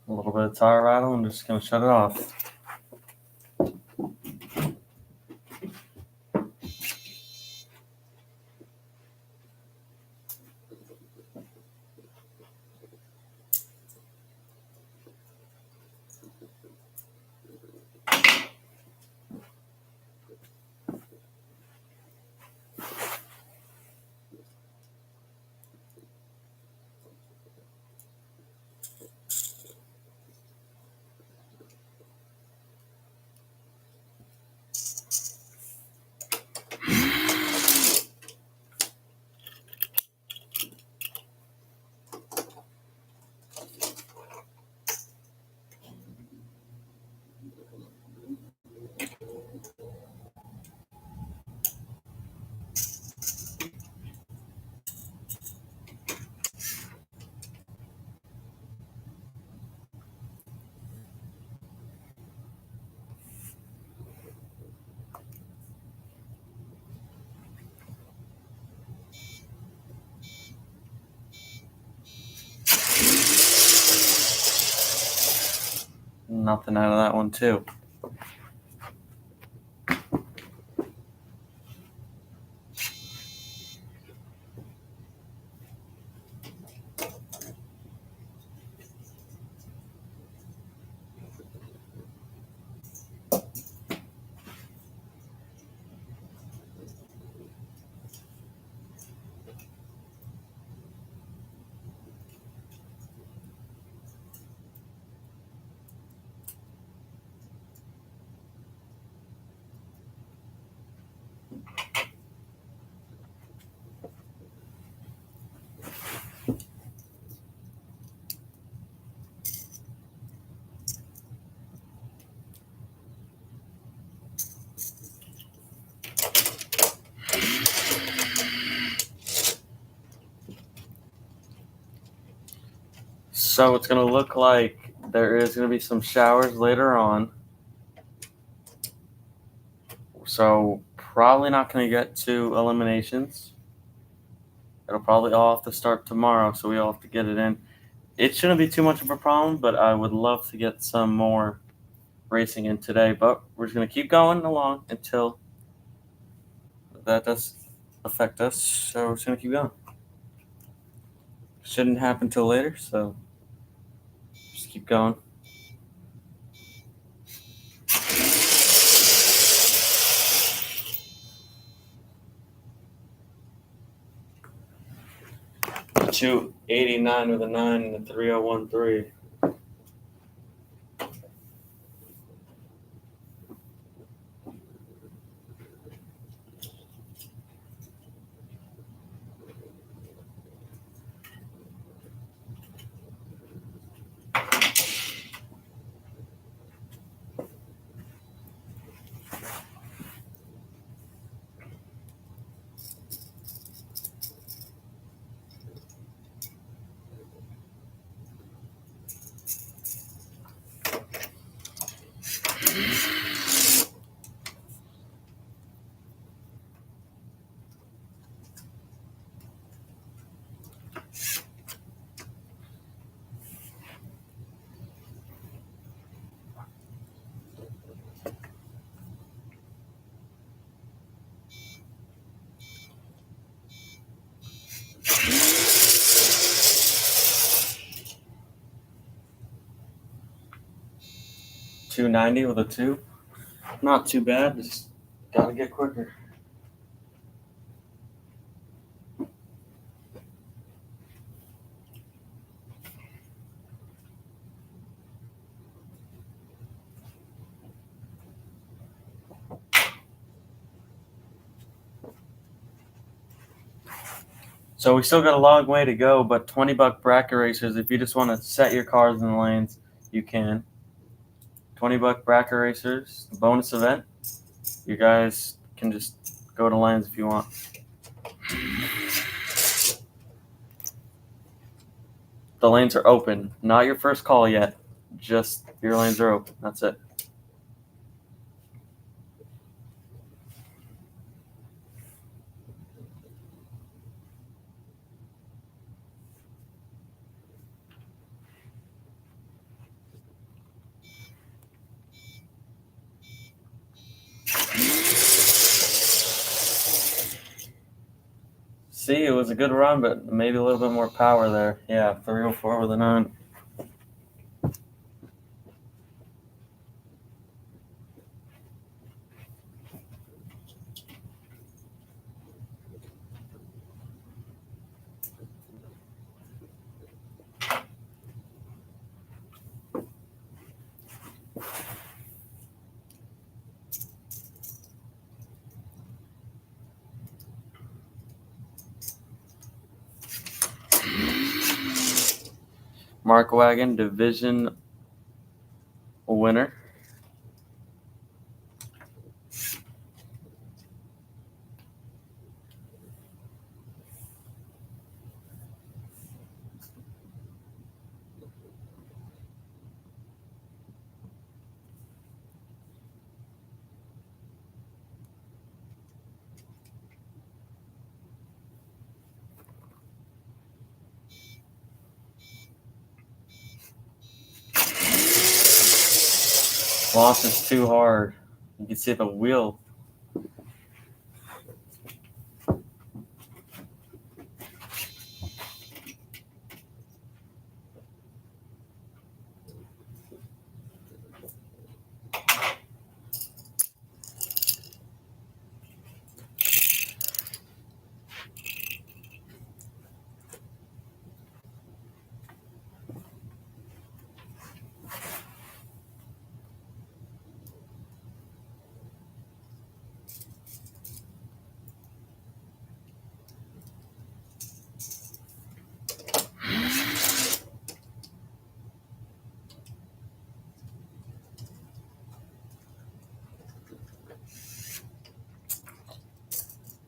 A little bit of tire rattle. I'm just going to shut it off. Nothing out of that one, too. So it's going to look like there is going to be some showers later on. So probably not going to get to eliminations. It'll probably all have to start tomorrow, so we all have to get it in. It shouldn't be too much of a problem, but I would love to get some more racing in today. But we're just going to keep going along until that does affect us. So we're just going to keep going. Shouldn't happen till later, so just keep going. The 289 with a 9 and the 3013. .290 with a 2. Not too bad, just gotta get quicker. So we still got a long way to go, but $20 bracket racers, if you just want to set your cars in the lanes, you can. $20 bracket racers, bonus event. You guys can just go to lanes if you want. The lanes are open. Not your first call yet. Just your lanes are open. That's it. See, it was a good run, but maybe a little bit more power there. Yeah, 304 with a 9. Mark Wagon division winner. Loss is too hard. You can see the wheel.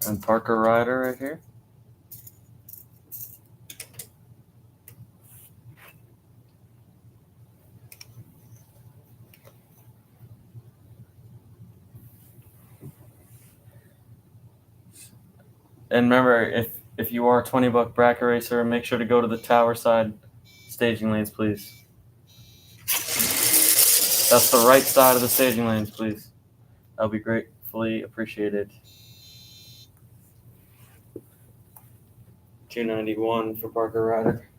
And Parker Ryder right here. And remember, if you are a $20 bracket racer, make sure to go to the tower side staging lanes, please. That's the right side of the staging lanes, please. That'll be gratefully appreciated. 291 for Parker Ryder.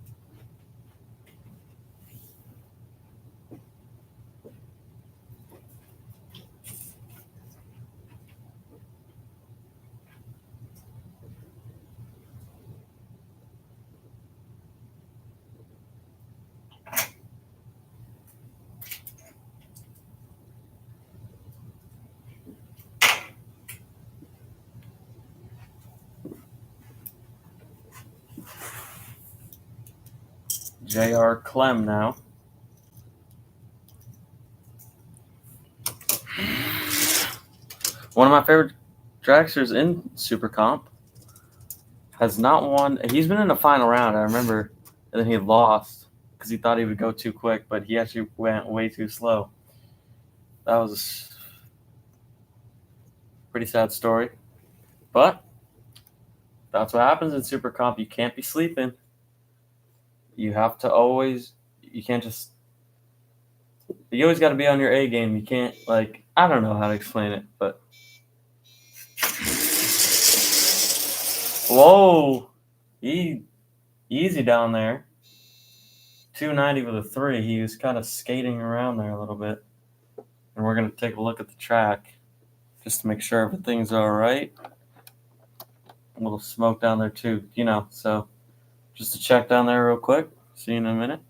J.R. Clem now. One of my favorite dragsters in Super Comp has not won. He's been in the final round, I remember, and then he lost because he thought he would go too quick, but he actually went way too slow. That was a pretty sad story. But that's what happens in Super Comp. You can't be sleeping. You have to always – you can't just – you always got to be on your A game. You can't, like – I don't know how to explain it, but – whoa. Easy down there. 290 with a 3. He was kind of skating around there a little bit. And we're going to take a look at the track just to make sure everything's all right. A little smoke down there too, so just to check down there real quick. See you in a minute.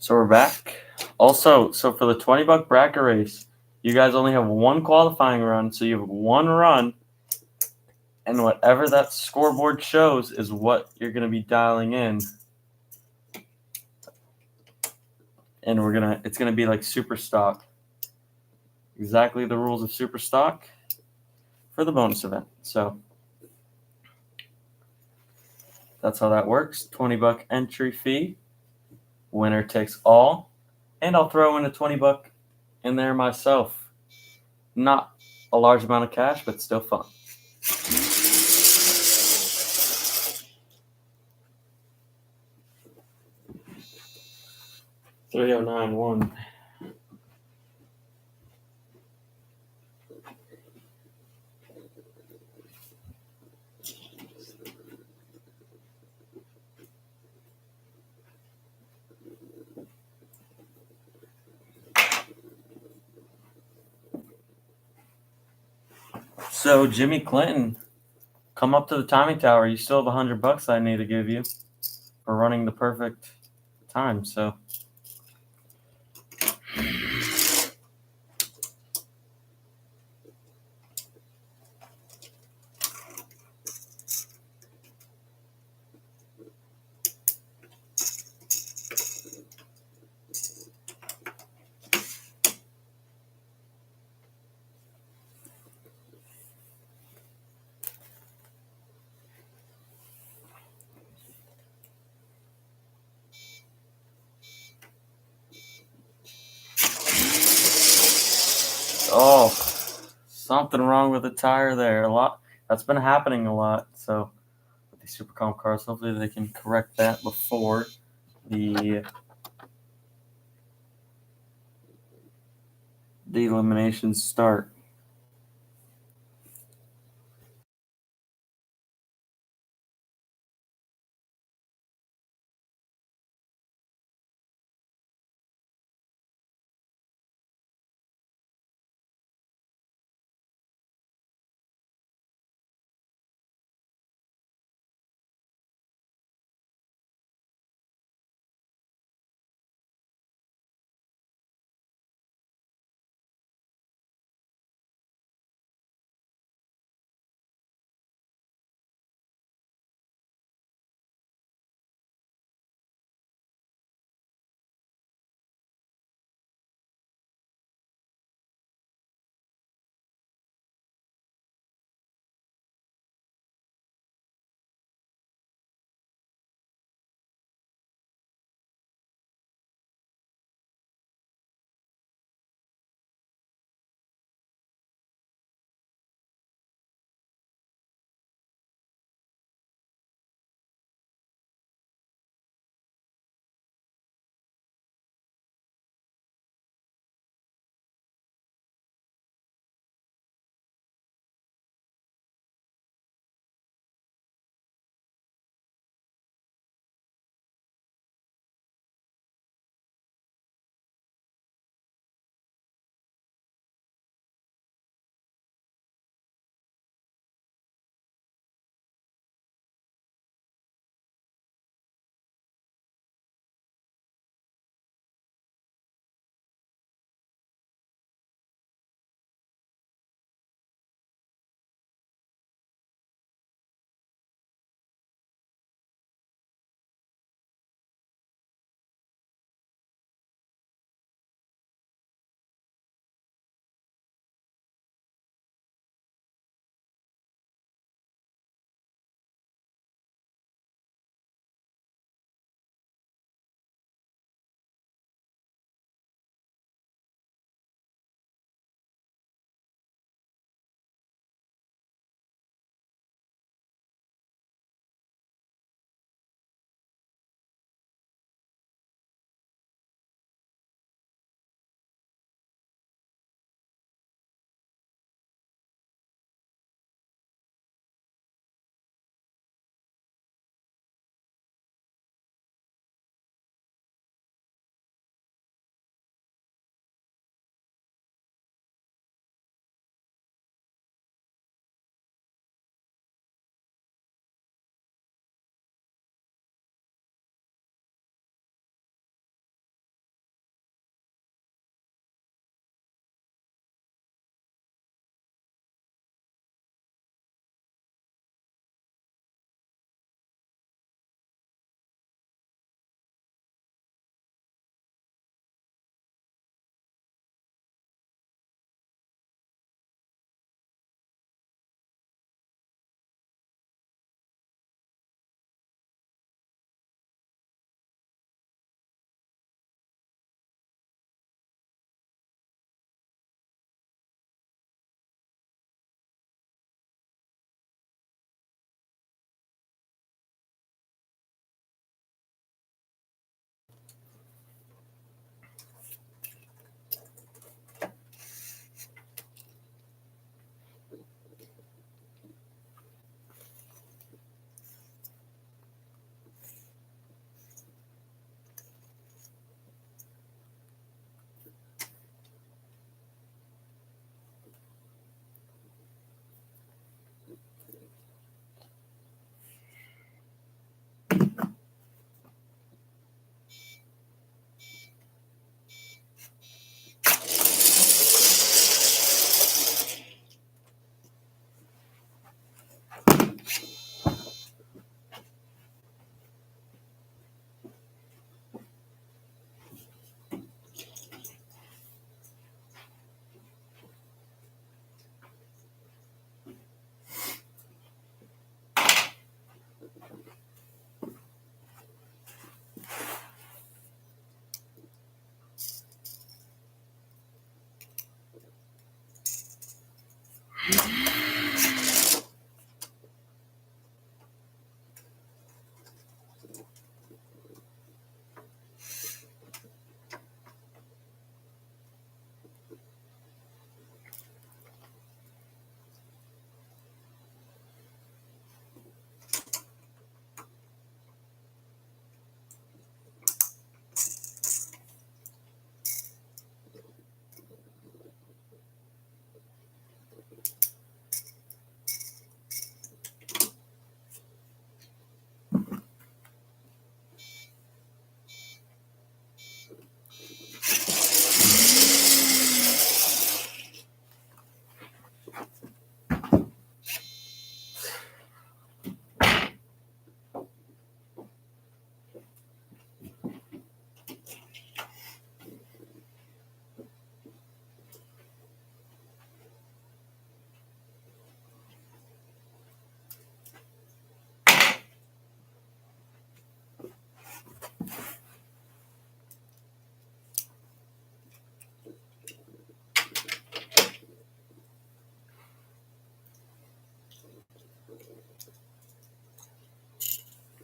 So we're back. Also, so for the $20 bracket race, you guys only have one qualifying run, so you have one run, and whatever that scoreboard shows is what you're going to be dialing in and it's gonna be like super stock. Exactly the rules of super stock for the bonus event. So that's how that works. $20 entry fee. Winner takes all. And I'll throw in a $20 in there myself. Not a large amount of cash, but still fun. $3,091. So Jimmy Clinton, come up to the timing tower. You still have $100 I need to give you for running the perfect time. So oh, something wrong with the tire there. A lot that's been happening a lot. So with these super comp cars, hopefully they can correct that before the eliminations start.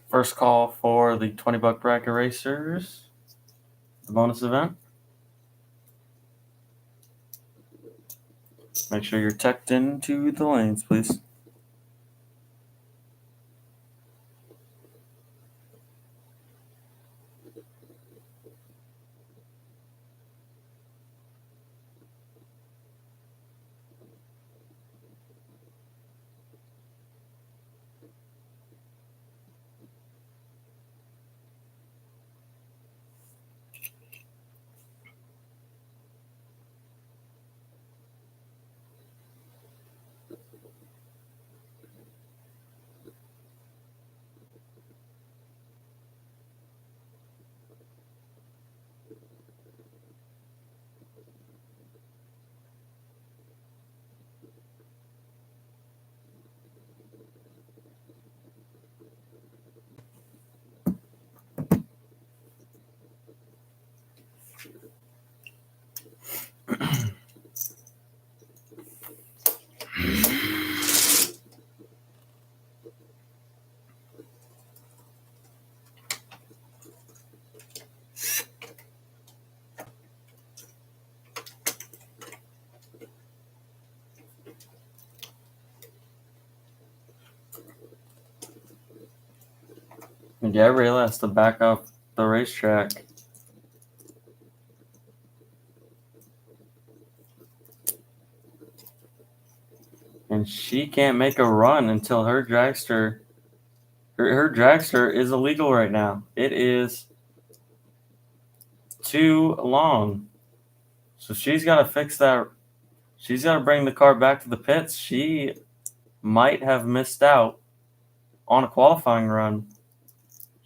First call for the $20 bracket racers, the bonus event. Make sure you're tucked into the lanes, please. And Gabriella has to back up the racetrack. And she can't make a run until her dragster. Her dragster is illegal right now. It is too long. So she's got to fix that. She's got to bring the car back to the pits. She might have missed out on a qualifying run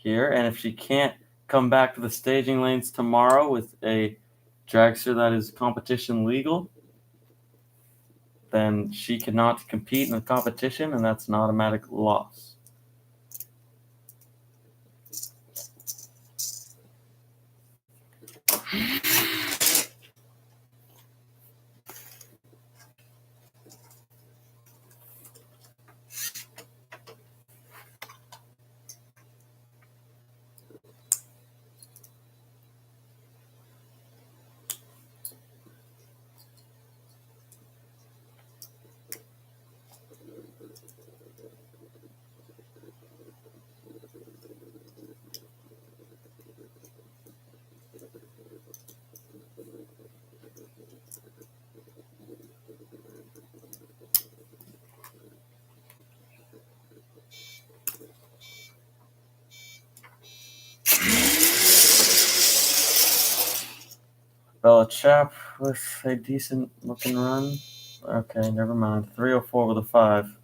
here. And if she can't come back to the staging lanes tomorrow with a dragster that is competition legal, then she cannot compete in the competition, and that's an automatic loss. Bella Chap with a decent looking run. Okay, never mind. 304 with a 5.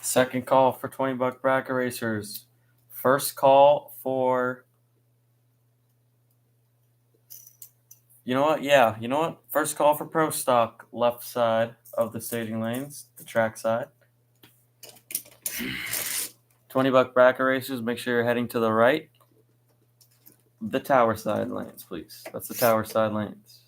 Second call for $20 bracket racers. First call for... You know what? Yeah, you know what? First call for pro stock, left side of the staging lanes, the track side. $20 bracket racers, make sure you're heading to the right. The tower side lanes, please. That's the tower side lanes.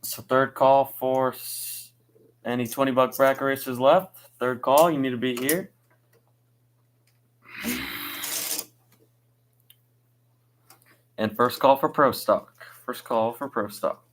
So third call for any $20 bracket racers left. Third call, you need to be here. And first call for pro stock. First call for pro stock.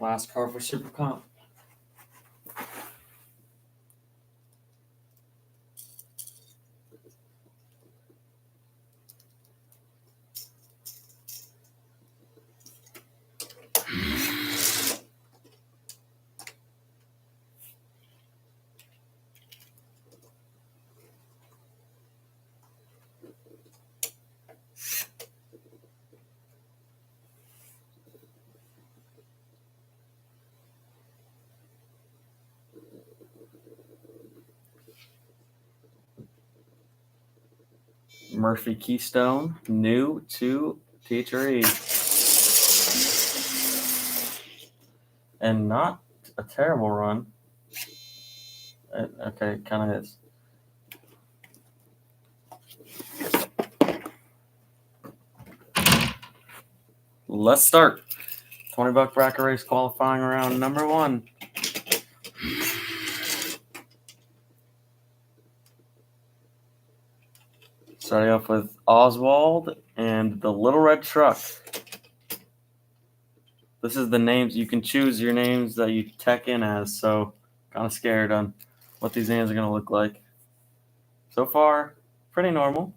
Last car for Super Comp. Murphy Keystone, new to THRE. And not a terrible run. Okay, it kind of is. Let's start. $20 bracket race qualifying round number 1. Starting off with Oswald and the Little Red Truck. This is the names. You can choose your names that you tech in as, so kind of scared on what these names are going to look like. So far, pretty normal.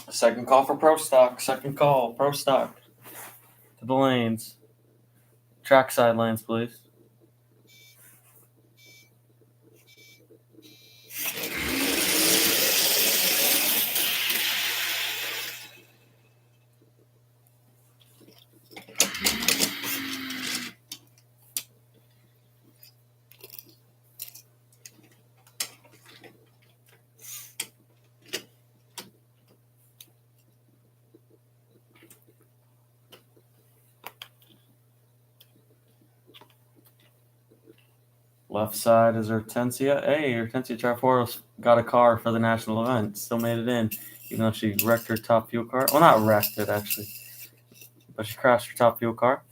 Second call for pro stock. Second call, pro stock. To the lanes. Track side lanes, please. Left side is Hortensia. Hey, Hortensia Traforos got a car for the national event. Still made it in, even though she wrecked her top fuel car. Well, not wrecked it, actually. But she crashed her top fuel car.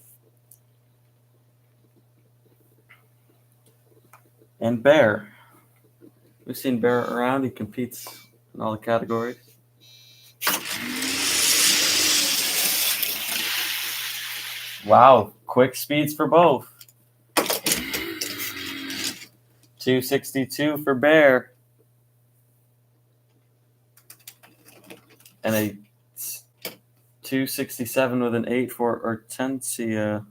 And Bear. We've seen Bear around. He competes in all the categories. Wow, quick speeds for both. 262 for Bear. And a 267 with an 8 for Hortensia.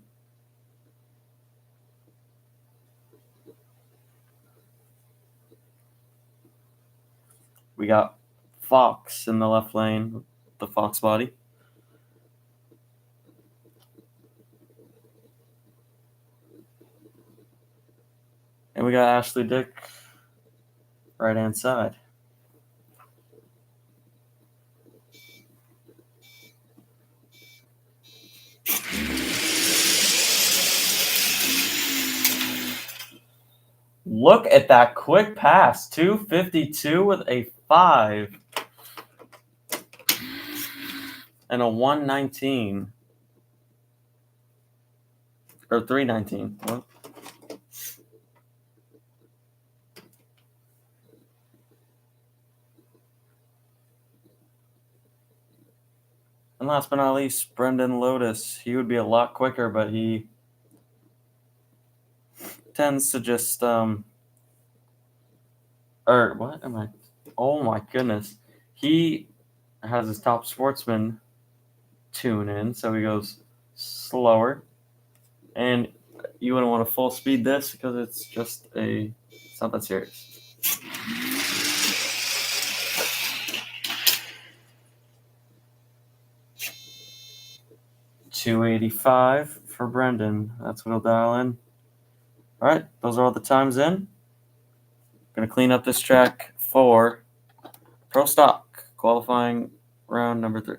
We got Fox in the left lane, the Fox body. And we got Ashley Dick, right hand side. Look at that quick pass. 252 with a 5. And a 119. Or 319. What? And last but not least, Brendan Lotus. He would be a lot quicker, but he tends to just or what am I? Oh my goodness. He has his top sportsman tune in, so he goes slower. And you wouldn't want to full speed this because it's not that serious. $285 for Brendan. That's what he'll dial in. All right, those are all the times in. Going to clean up this track for Pro Stock qualifying round number 3.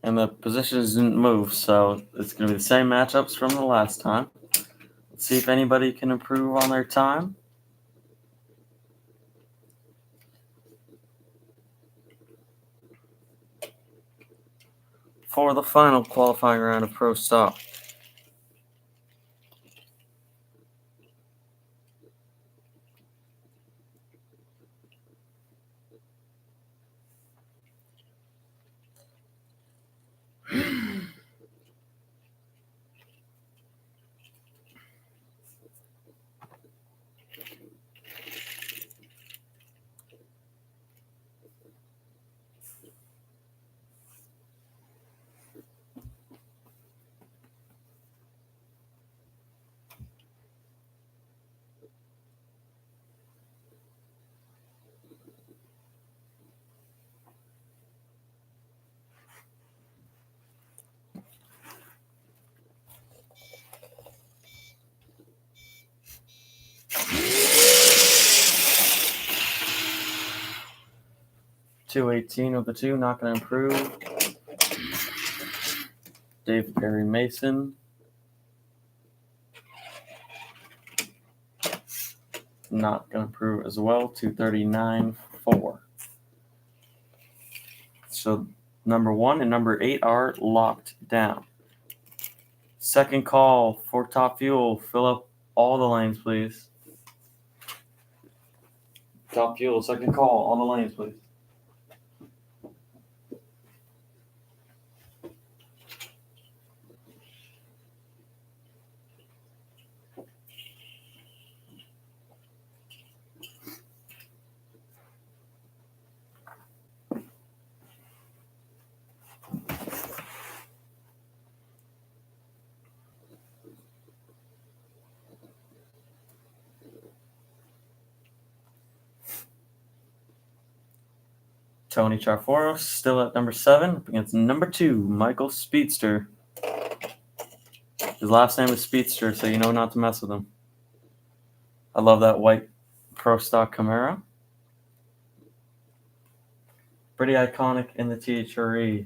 And the positions didn't move, so it's going to be the same matchups from the last time. Let's see if anybody can improve on their time. For the final qualifying round of Pro Stock. .218 of the two, not going to improve. Dave Perry Mason. Not going to improve as well. 239.4. So number 1 and number 8 are locked down. Second call for Top Fuel. Fill up all the lanes, please. Top Fuel, second call. All the lanes, please. Tony Charforos still at number 7 up against number 2, Michael Speedster. His last name is Speedster, so you know not to mess with him. I love that white Pro Stock Camaro. Pretty iconic in the THRE.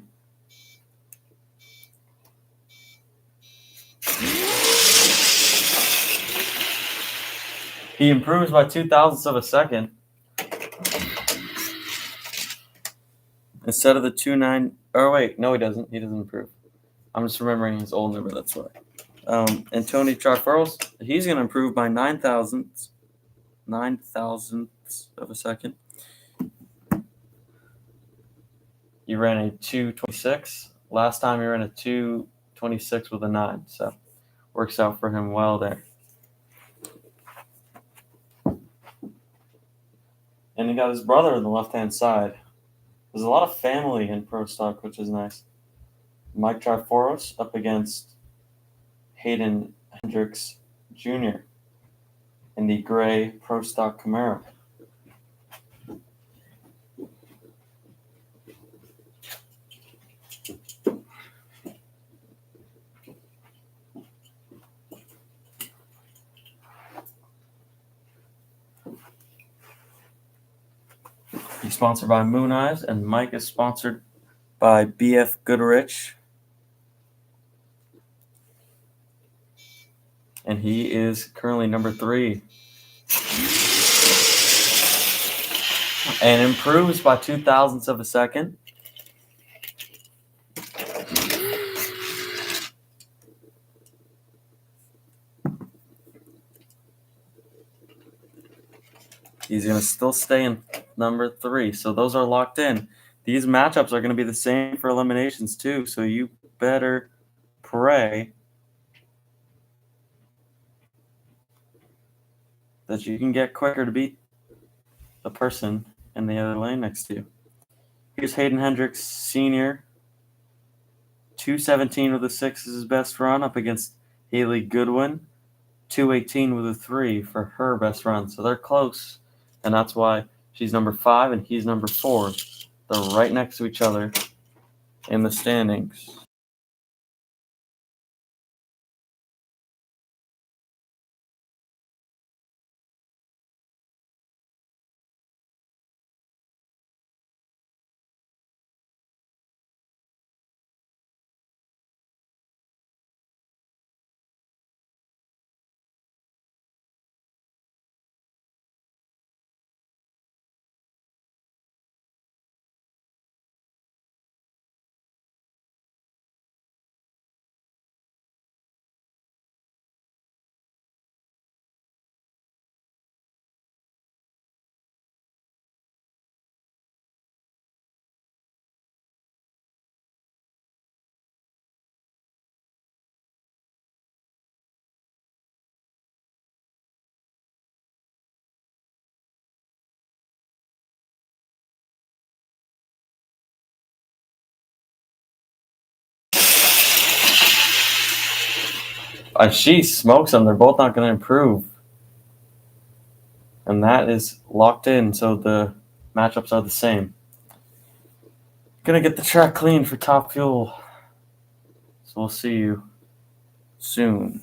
He improves by 0.02 of a second. Instead of the 2.9. Oh, wait. No, he doesn't. He doesn't improve. I'm just remembering his old number. That's why. And Tony Charforos, he's going to improve by 0.09 of a second. He ran a 2.26. Last time he ran a 2.26 with a 9. So works out for him well there. And he got his brother on the left-hand side. There's a lot of family in Pro Stock, which is nice. Mike Triforos up against Hayden Hendricks Jr. in the gray Pro Stock Camaro. He's sponsored by Moon Eyes, and Mike is sponsored by BF Goodrich. And he is currently number 3. And improves by 0.02 of a second. He's going to still stay in number 3. So those are locked in. These matchups are going to be the same for eliminations too. So you better pray that you can get quicker to beat the person in the other lane next to you. Here's Hayden Hendricks Sr. 217 with a 6 is his best run up against Haley Goodwin. 218 with a 3 for her best run. So they're close, and that's why she's number 5 and he's number 4. They're right next to each other in the standings. She smokes them. They're both not going to improve. And that is locked in, so the matchups are the same. Gonna get the track clean for Top Fuel. So we'll see you soon.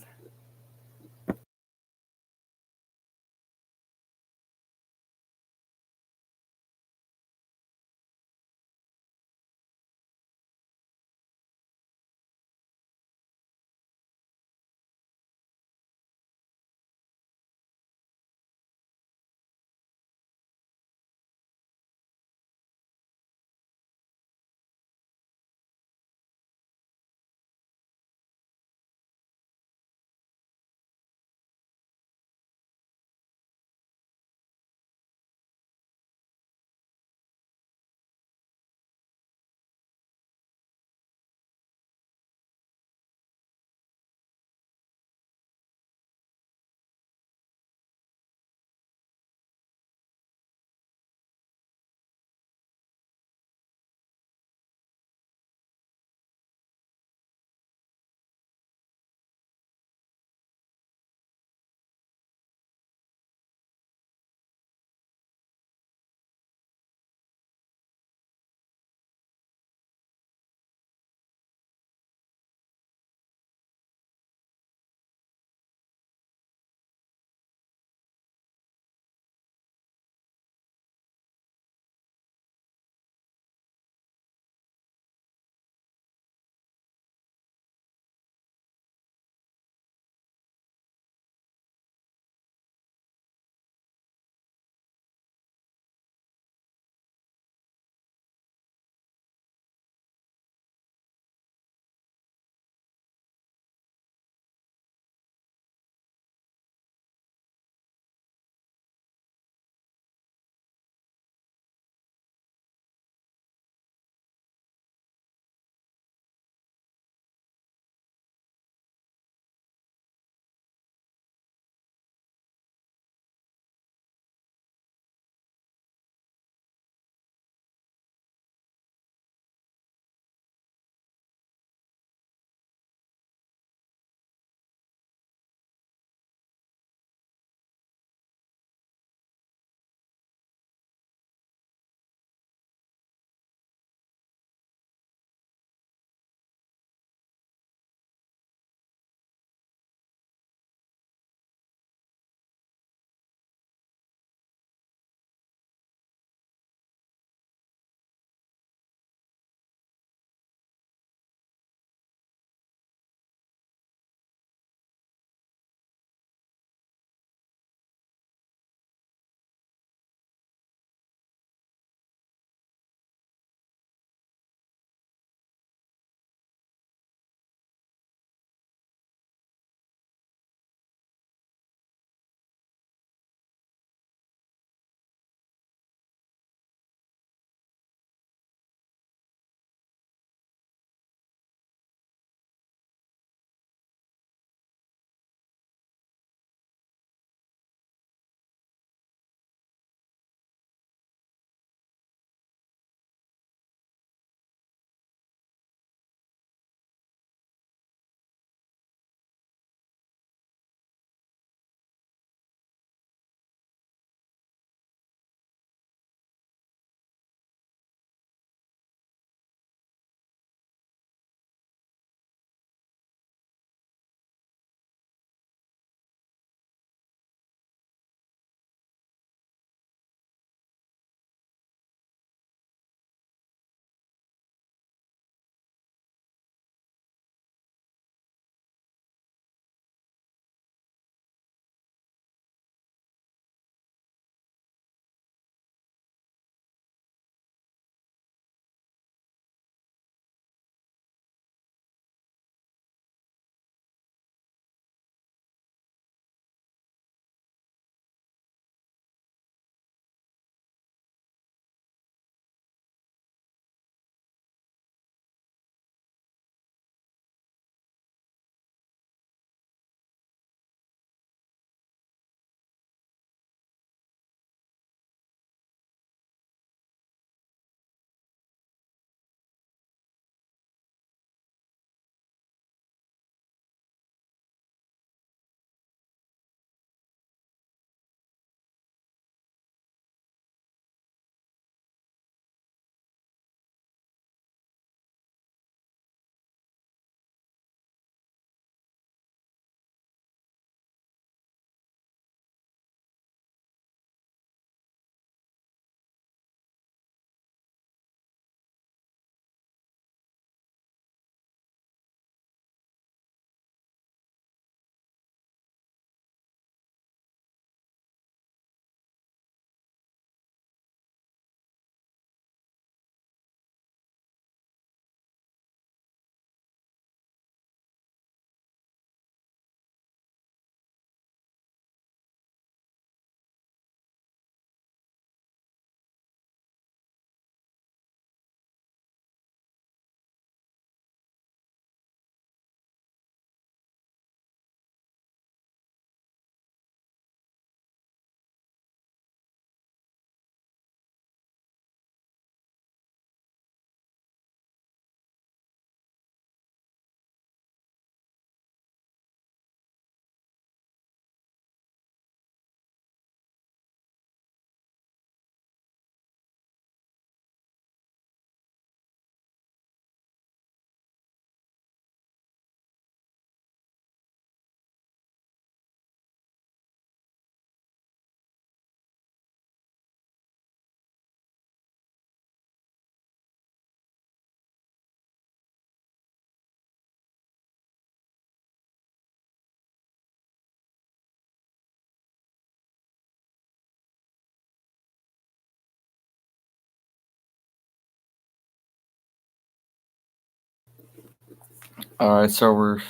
All right, so we're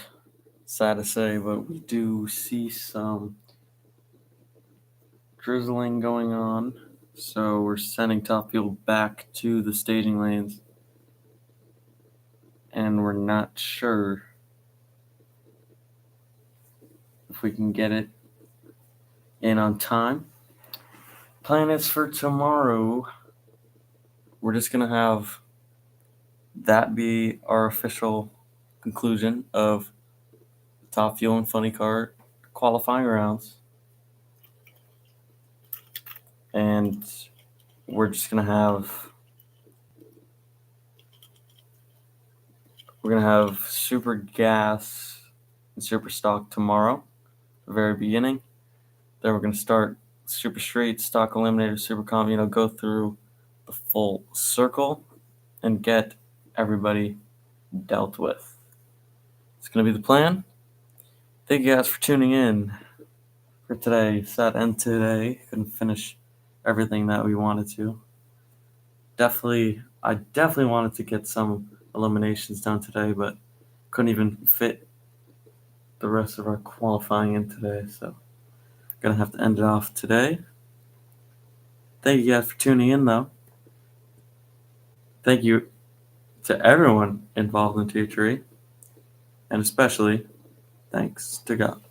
sad to say, but we do see some drizzling going on. So we're sending top fuel back to the staging lanes, and we're not sure if we can get it in on time. Plan is for tomorrow. We're just gonna have that be our official conclusion of top fuel and funny car qualifying rounds, and we're just gonna have super gas and super stock tomorrow, the very beginning. Then we're gonna start super straight, stock eliminator, super calm. Go through the full circle and get everybody dealt with. It's gonna be the plan. Thank you guys for tuning in for today. Sad end today. Couldn't finish everything that we wanted to. I definitely wanted to get some eliminations done today, but couldn't even fit the rest of our qualifying in today. So gonna have to end it off today. Thank you guys for tuning in, though. Thank you to everyone involved in Tier 3, and especially thanks to God.